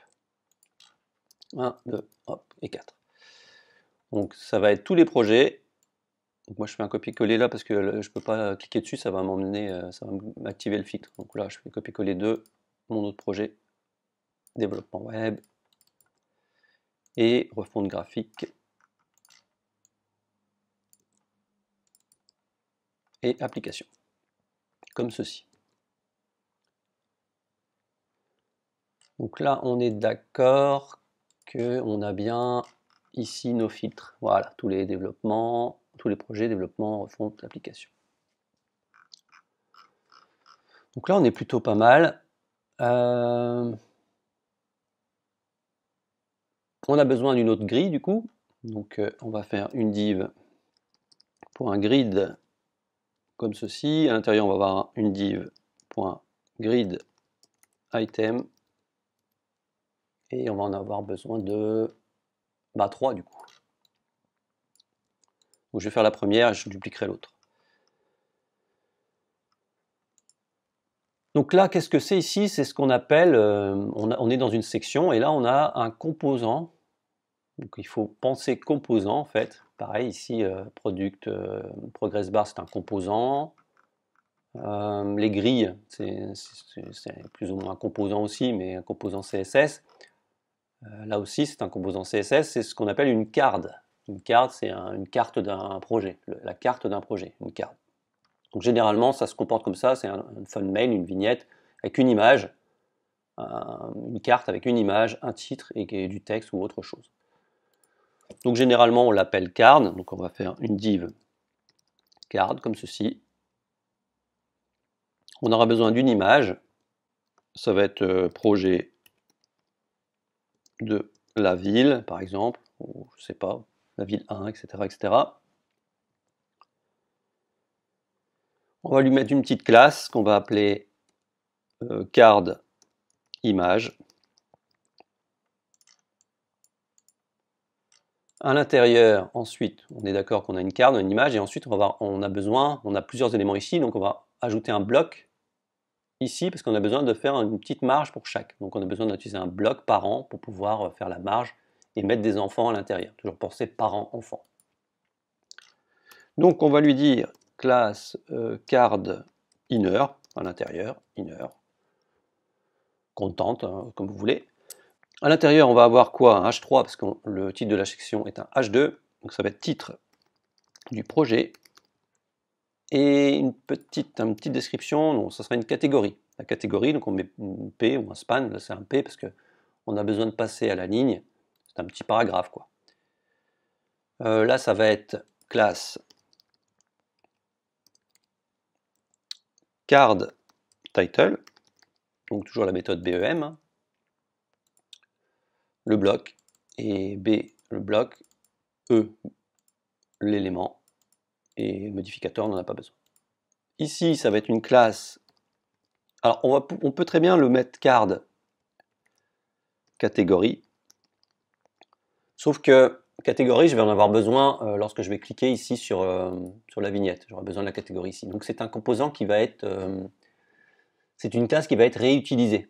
[SPEAKER 1] 1, 2, hop, et 4. Donc ça va être tous les projets. Donc moi je fais un copier-coller là parce que je ne peux pas cliquer dessus, ça va m'emmener, ça va m'activer le filtre. Donc là je fais copier-coller de mon autre projet, développement web et refonte graphique et application, comme ceci. Donc là on est d'accord qu'on a bien ici nos filtres. Voilà, tous les développements, tous les projets, développement, refonte, application. Donc là, on est plutôt pas mal. On a besoin d'une autre grille du coup. Donc on va faire une div pour un grid comme ceci. À l'intérieur, on va avoir une div.grid item. Et on va en avoir besoin de 3 du coup. Donc je vais faire la première et je dupliquerai l'autre. Donc là, qu'est-ce que c'est ici? C'est ce qu'on appelle, on est dans une section et là on a un composant. Donc il faut penser composant en fait. Pareil ici, progress bar c'est un composant. Les grilles, c'est plus ou moins un composant aussi, mais un composant CSS. Là aussi, c'est un composant CSS, c'est ce qu'on appelle une card. Une card, c'est une carte d'un projet, la carte d'un projet, une carte. Donc généralement, ça se comporte comme ça, c'est un thumbnail, une vignette, avec une image, une carte avec une image, un titre et du texte ou autre chose. Donc généralement, on l'appelle card, donc on va faire une div card, comme ceci. On aura besoin d'une image, ça va être projet de la ville, par exemple, ou je sais pas, la ville 1, etc., etc. On va lui mettre une petite classe qu'on va appeler card image. À l'intérieur, ensuite, on est d'accord qu'on a une carte, une image, et ensuite on a plusieurs éléments ici, donc on va ajouter un bloc ici, parce qu'on a besoin de faire une petite marge pour chaque. Donc on a besoin d'utiliser un bloc parent pour pouvoir faire la marge et mettre des enfants à l'intérieur. Toujours penser parent-enfant. Donc on va lui dire classe card inner, à l'intérieur, inner, contente, hein, comme vous voulez. À l'intérieur, on va avoir quoi? Un H3, parce que le titre de la section est un H2, donc ça va être titre du projet, et une petite description, donc ça sera une catégorie. La catégorie, donc on met une P ou un span, là c'est un P, parce qu'on a besoin de passer à la ligne, c'est un petit paragraphe, quoi. Là, ça va être classe card title, donc toujours la méthode BEM, hein. Le bloc, et B, le bloc, E, l'élément, et le modificateur, on n'en a pas besoin. Ici, ça va être une classe. Alors, on peut très bien le mettre card catégorie, sauf que catégorie, je vais en avoir besoin lorsque je vais cliquer ici sur la vignette. J'aurai besoin de la catégorie ici. Donc, c'est un composant qui va être... c'est une classe qui va être réutilisée.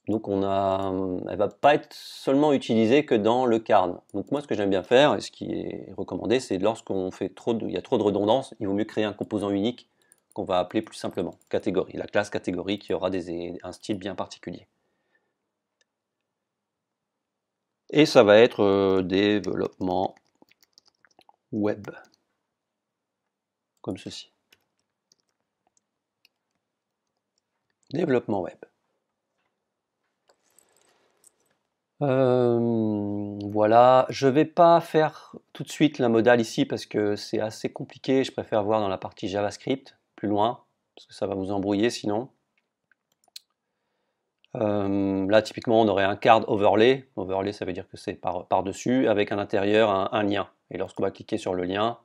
[SPEAKER 1] Donc elle ne va pas être seulement utilisée que dans le card. Donc moi ce que j'aime bien faire, et ce qui est recommandé, c'est lorsqu'on fait il y a trop de redondance, il vaut mieux créer un composant unique qu'on va appeler plus simplement catégorie. La classe catégorie qui aura un style bien particulier. Et ça va être développement web, comme ceci. Développement web. Voilà, je ne vais pas faire tout de suite la modale ici parce que c'est assez compliqué, je préfère voir dans la partie JavaScript, plus loin, parce que ça va vous embrouiller sinon. Là typiquement on aurait un card overlay, overlay ça veut dire que c'est par-dessus, avec à l'intérieur un lien. Et lorsqu'on va cliquer sur le lien,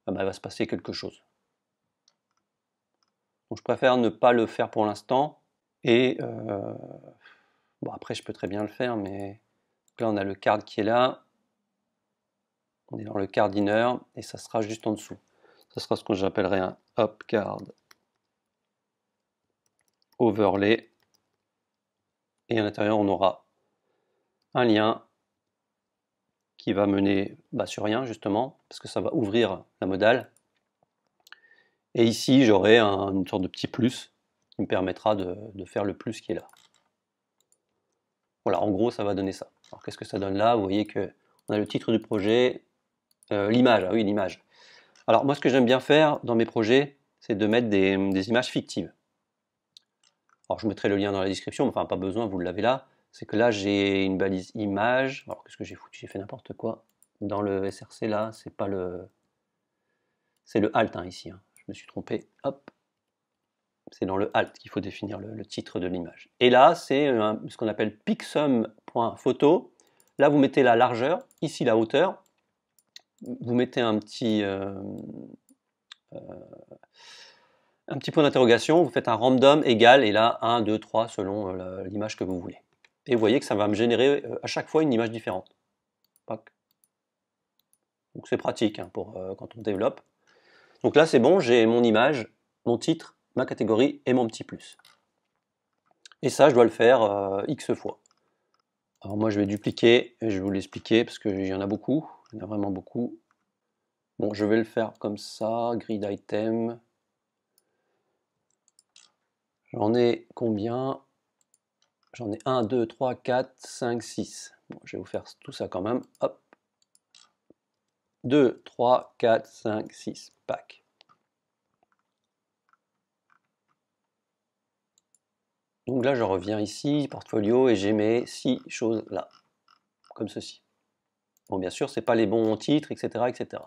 [SPEAKER 1] il va se passer quelque chose. Donc je préfère ne pas le faire pour l'instant, et bon après je peux très bien le faire, mais là on a le card qui est là. On est dans le card inner et ça sera juste en dessous. Ça sera ce que j'appellerais un hop card overlay. Et à l'intérieur, on aura un lien qui va mener sur rien, justement, parce que ça va ouvrir la modale. Et ici, j'aurai une sorte de petit plus qui me permettra de faire le plus qui est là. Voilà, en gros, ça va donner ça. Alors, qu'est-ce que ça donne là? Vous voyez qu'on a le titre du projet, l'image, ah oui, l'image. Alors, moi, ce que j'aime bien faire dans mes projets, c'est de mettre des images fictives. Alors, je mettrai le lien dans la description, mais enfin, pas besoin, vous l'avez là. C'est que là, j'ai une balise image. Alors, qu'est-ce que j'ai foutu? J'ai fait n'importe quoi. Dans le SRC, là, c'est pas le... C'est le alt, hein, ici. Hein. Je me suis trompé. Hop. C'est dans le alt qu'il faut définir le titre de l'image. Et là, c'est ce qu'on appelle pixum.photo. Là, vous mettez la largeur, ici la hauteur. Vous mettez un petit point d'interrogation, vous faites un random égal, et là 1, 2, 3 selon l'image que vous voulez. Et vous voyez que ça va me générer à chaque fois une image différente. Pac. Donc c'est pratique hein, pour quand on développe. Donc là c'est bon, j'ai mon image, mon titre, ma catégorie et mon petit plus. Et ça je dois le faire X fois. Alors moi je vais dupliquer et je vais vous l'expliquer parce qu'il y en a beaucoup, il y en a vraiment beaucoup. Bon je vais le faire comme ça, grid item. J'en ai combien? J'en ai 1, 2, 3, 4, 5, 6. Bon, je vais vous faire tout ça quand même. Hop. 2, 3, 4, 5, 6. Pack. Donc là, je reviens ici, portfolio, et j'ai mes 6 choses là. Comme ceci. Bon, bien sûr, ce n'est pas les bons titres, etc., etc.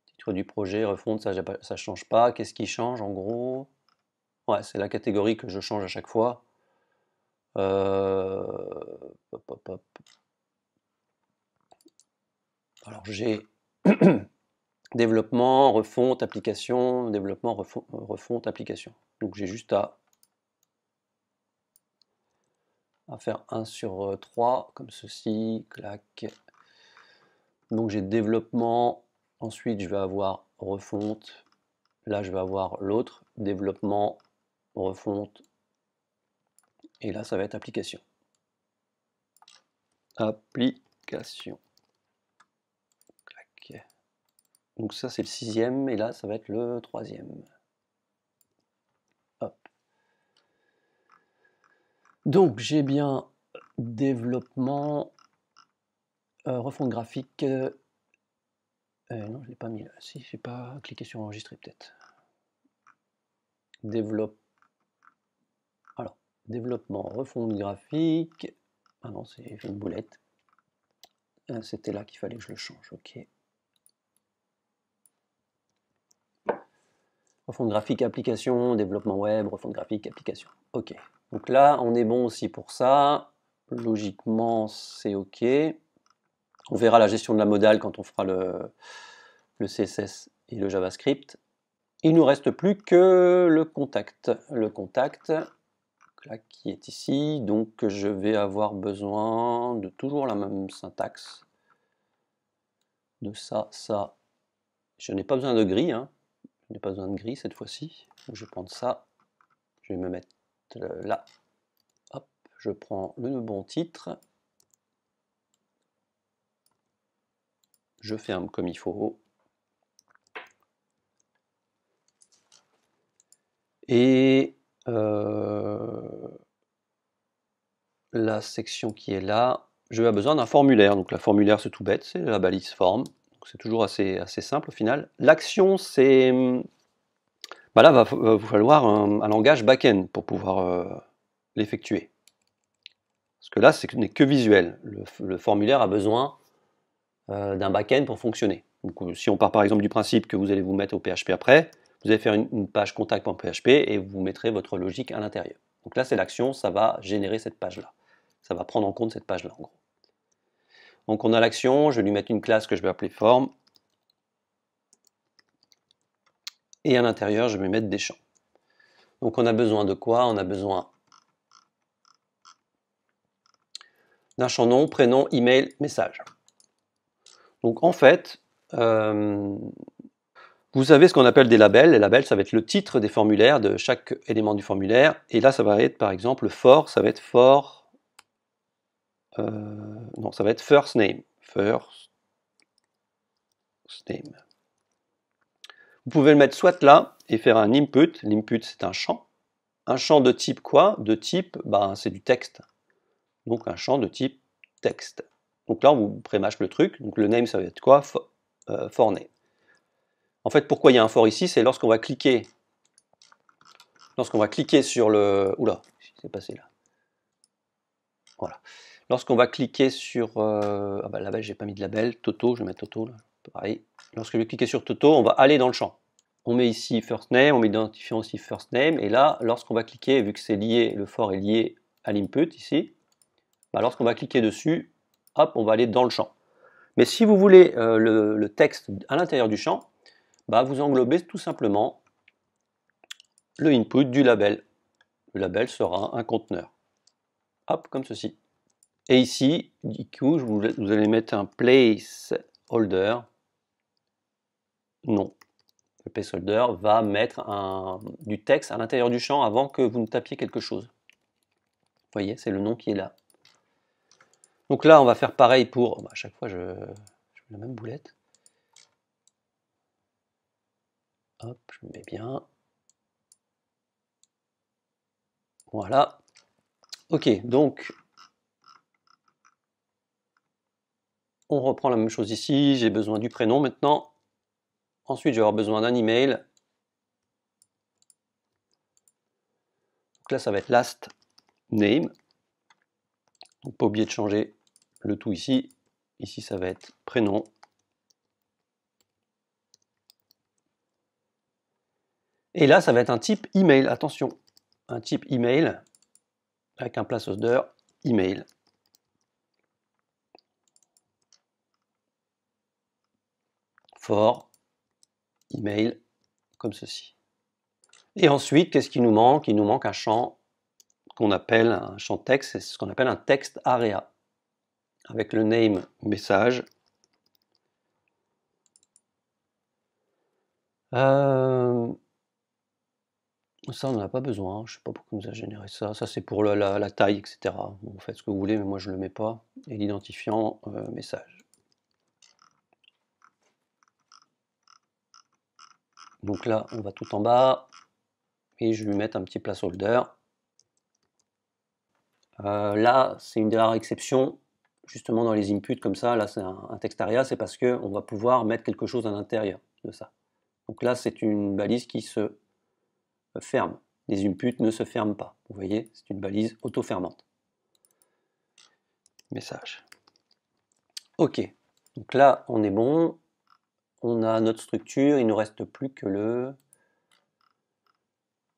[SPEAKER 1] Titre du projet, refonte, ça ne change pas. Qu'est-ce qui change en gros? Ouais, c'est la catégorie que je change à chaque fois. Hop, hop, hop. Alors j'ai développement, refonte, application, développement, refonte, application. Donc j'ai juste à faire 1 sur 3, comme ceci, clac. Donc j'ai développement, ensuite je vais avoir refonte, là je vais avoir l'autre, développement, refonte, et là ça va être application. Application. Clac. Donc ça c'est le 6e, et là ça va être le 3e. Hop. Donc j'ai bien développement, refonte graphique. Non, je ne l'ai pas mis là. Si, j'ai pas cliqué sur enregistrer peut-être. Alors, développement, refonte graphique. Ah non, c'est une boulette. C'était là qu'il fallait que je le change. Ok. Refonte graphique, application, développement web, refonte graphique, application. Ok. Donc là, on est bon aussi pour ça. Logiquement, c'est ok. On verra la gestion de la modale quand on fera le CSS et le JavaScript. Il ne nous reste plus que le contact. Le contact là, qui est ici. Donc je vais avoir besoin de toujours la même syntaxe. De ça, ça. Je n'ai pas besoin de gris. Hein. Je n'ai pas besoin de gris cette fois-ci. Je vais prendre ça. Je vais me mettre là. Hop, je prends le bon titre. Je ferme comme il faut. Et la section qui est là, je vais avoir besoin d'un formulaire. Donc la formulaire c'est tout bête, c'est la balise forme. C'est toujours assez simple au final. L'action c'est... Bah là va vous falloir un langage back-end pour pouvoir l'effectuer. Parce que là ce n'est que visuel. Le formulaire a besoin d'un back-end pour fonctionner. Donc, si on part par exemple du principe que vous allez vous mettre au PHP après, vous allez faire une page contact.php et vous mettrez votre logique à l'intérieur. Donc là c'est l'action, ça va générer cette page-là. Ça va prendre en compte cette page-là en gros. Donc on a l'action, je vais lui mettre une classe que je vais appeler form. Et à l'intérieur, je vais mettre des champs. Donc on a besoin de quoi? On a besoin d'un champ nom, prénom, email, message. Donc en fait, vous avez ce qu'on appelle des labels. Les labels, ça va être le titre des formulaires, de chaque élément du formulaire. Et là, ça va être par exemple for, ça va être for... non, ça va être first name. First name. Vous pouvez le mettre soit là et faire un input. L'input, c'est un champ. Un champ de type quoi? De type, c'est du texte. Donc un champ de type texte. Donc là, on vous prémâche le truc. Donc le name, ça va être quoi? For name. En fait, pourquoi il y a un for ici? C'est lorsqu'on va cliquer. Lorsqu'on va cliquer sur le... Oula, qu'est-ce qui s'est passé là? Voilà. Lorsqu'on va cliquer sur... là-bas, j'ai pas mis de label. Toto, je vais mettre Toto. Là. Pareil. Lorsque je vais cliquer sur Toto, on va aller dans le champ. On met ici first name, on met identifiant aussi first name. Et là, lorsqu'on va cliquer, vu que c'est lié, le for est lié à l'input ici, lorsqu'on va cliquer dessus, hop, on va aller dans le champ. Mais si vous voulez le texte à l'intérieur du champ, vous englobez tout simplement le input du label. Le label sera un conteneur. hop, comme ceci. Et ici, du coup, vous allez mettre un placeholder. Non, le placeholder va mettre du texte à l'intérieur du champ avant que vous ne tapiez quelque chose. Vous voyez, c'est le nom qui est là. Donc là, on va faire pareil pour... à chaque fois, je mets la même boulette. Hop, je mets bien. Voilà. Ok, donc on reprend la même chose ici. J'ai besoin du prénom maintenant. Ensuite, je vais avoir besoin d'un email. Donc là, ça va être last name. Donc pas oublier de changer le tout ici. Ici, ça va être prénom. Et là, ça va être un type email. Attention, un type email avec un placeholder email. For email, comme ceci. Et ensuite, qu'est-ce qui nous manque? Il nous manque un champ qu'on appelle un champ texte, c'est ce qu'on appelle un text area, avec le name message. Ça, on n'en a pas besoin, je ne sais pas pourquoi on nous a généré ça. Ça, c'est pour la taille, etc. Vous faites ce que vous voulez, mais moi, je ne le mets pas. Et l'identifiant message. Donc là, on va tout en bas. Et je vais lui mettre un petit placeholder. Là, c'est une des rares exceptions, justement dans les inputs comme ça. Là, c'est un text area, c'est parce qu'on va pouvoir mettre quelque chose à l'intérieur de ça. Donc là, c'est une balise qui se ferme. Les inputs ne se ferment pas. Vous voyez, c'est une balise auto-fermante. Message. Ok, donc là, on est bon. On a notre structure, il ne nous reste plus que le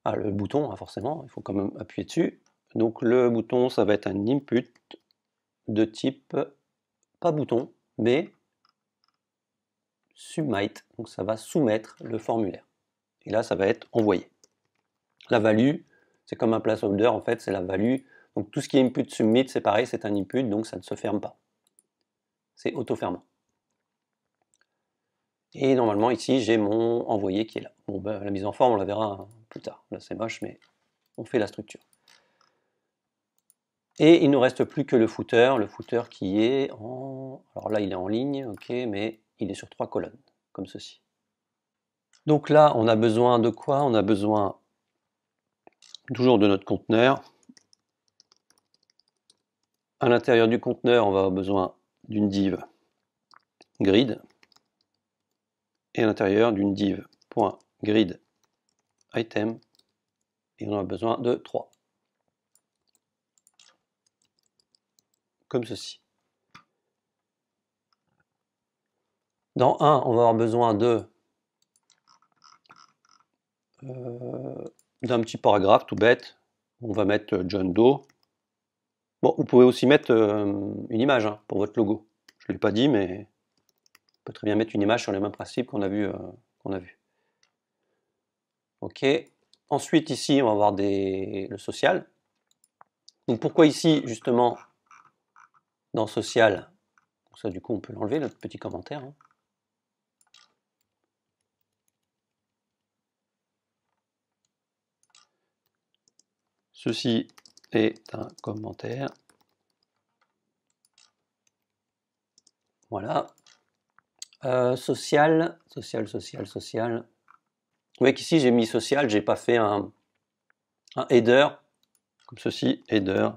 [SPEAKER 1] bouton, hein, forcément, il faut quand même appuyer dessus. Donc le bouton, ça va être un input de type, pas bouton, mais submit, donc ça va soumettre le formulaire. Et là, ça va être envoyé. La value, c'est comme un placeholder, en fait, c'est la value. Donc tout ce qui est input submit, c'est pareil, c'est un input, donc ça ne se ferme pas. C'est auto-fermant. Et normalement, ici, j'ai mon envoyé qui est là. Bon, ben, la mise en forme, on la verra plus tard. Là, c'est moche, mais on fait la structure. Et il ne nous reste plus que le footer qui est en... Alors là, il est en ligne, ok, mais il est sur 3 colonnes, comme ceci. Donc là, on a besoin de quoi? On a besoin toujours de notre conteneur. À l'intérieur du conteneur, on va avoir besoin d'une div grid. Et à l'intérieur d'une div.grid item. Et on a besoin de 3. Comme ceci. Dans 1, on va avoir besoin d'un petit paragraphe tout bête. On va mettre John Doe. Bon, vous pouvez aussi mettre une image hein, pour votre logo. Je ne l'ai pas dit, mais on peut très bien mettre une image sur les mêmes principes qu'on a vu. Ok. Ensuite, ici, on va avoir le social. Donc, pourquoi ici, justement, dans social, ça, du coup, on peut l'enlever, notre petit commentaire. Hein. Ceci est un commentaire. Voilà. Social. Vous voyez qu'ici, j'ai mis social, j'ai pas fait un header, comme ceci, header,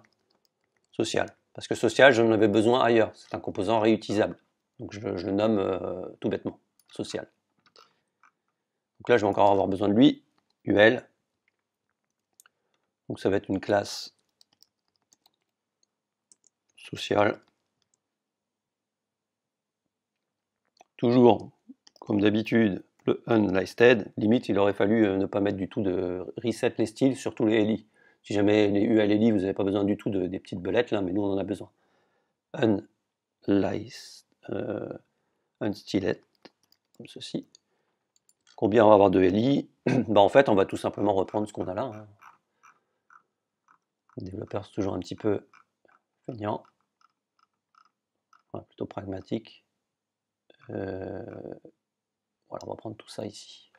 [SPEAKER 1] social. Parce que social, j'en avais besoin ailleurs. C'est un composant réutilisable. Donc, je le nomme tout bêtement, social. Donc là, je vais encore avoir besoin de lui, UL. Donc ça va être une classe sociale. Toujours, comme d'habitude, le unlisted. Limite, il aurait fallu ne pas mettre du tout de reset les styles sur tous les LI. Si jamais les UL LI, vous n'avez pas besoin du tout des petites belettes là, mais nous on en a besoin. Unstylet, comme ceci. Combien on va avoir de LI? En fait, on va tout simplement reprendre ce qu'on a là. Hein. Le développeur, c'est toujours un petit peu feignant. Ouais, plutôt pragmatique. Voilà, on va prendre tout ça ici.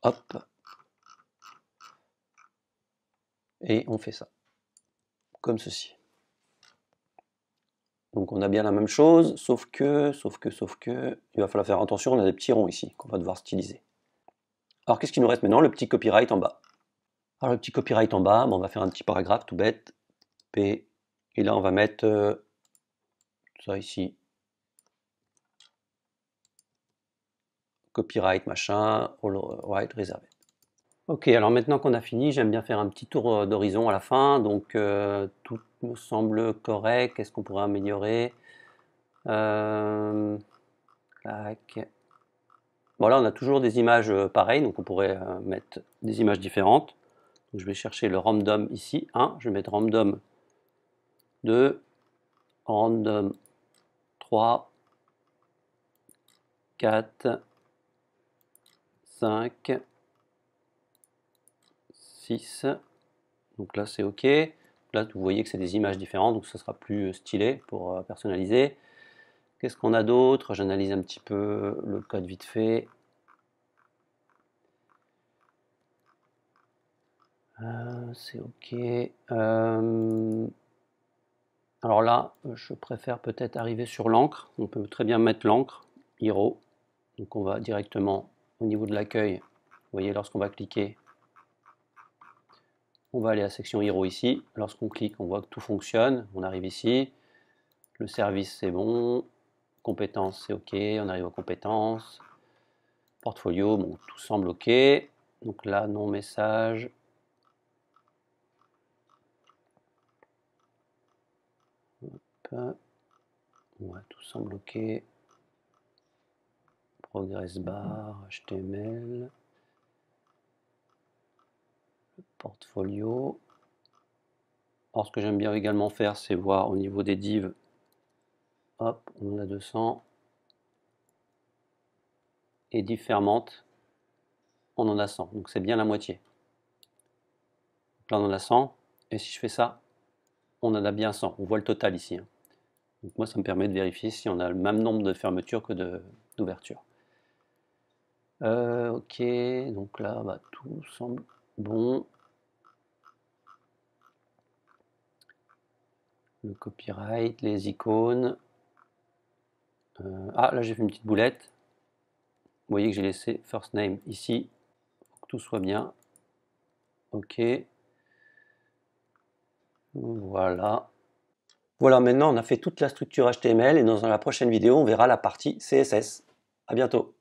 [SPEAKER 1] Hop. Et on fait ça. Comme ceci. Donc on a bien la même chose, sauf que, il va falloir faire attention, on a des petits ronds ici, qu'on va devoir styliser. Alors qu'est-ce qu'il nous reste maintenant? Le petit copyright en bas. Alors le petit copyright en bas, on va faire un petit paragraphe tout bête. P. Et là on va mettre ça ici. Copyright machin, all right réservé. Ok, alors maintenant qu'on a fini, j'aime bien faire un petit tour d'horizon à la fin. Donc tout me semble correct. Qu'est-ce qu'on pourrait améliorer? Tac. Bon là on a toujours des images pareilles, donc on pourrait mettre des images différentes. Donc, je vais chercher le random ici, 1, je vais mettre random 2, random 3, 4, 5, 6, donc là c'est ok. Là vous voyez que c'est des images différentes, donc ça sera plus stylé pour personnaliser. Qu'est-ce qu'on a d'autre? J'analyse un petit peu le code vite fait. C'est ok. Alors là, je préfère peut-être arriver sur l'encre. On peut très bien mettre l'encre, hero. Donc on va directement au niveau de l'accueil. Vous voyez, lorsqu'on va cliquer, on va aller à la section hero ici. Lorsqu'on clique, on voit que tout fonctionne. On arrive ici. Le service, c'est bon. Compétences, c'est ok. On arrive aux compétences. Portfolio, bon, tout semble ok. Donc là, non message. Hop. Ouais, tout semble ok. Progress bar, HTML. Portfolio. Alors ce que j'aime bien également faire, c'est voir au niveau des divs. Hop, on en a 200. Et div fermente, on en a 100. Donc c'est bien la moitié. Donc là on en a 100. Et si je fais ça, on en a bien 100. On voit le total ici. Hein. Donc moi ça me permet de vérifier si on a le même nombre de fermetures que d'ouvertures. Ok, donc là bah, tout semble bon. Le copyright, les icônes. Ah là j'ai fait une petite boulette. Vous voyez que j'ai laissé first name ici. Pour que tout soit bien. Ok. Voilà. Voilà, maintenant on a fait toute la structure HTML et dans la prochaine vidéo on verra la partie CSS. À bientôt.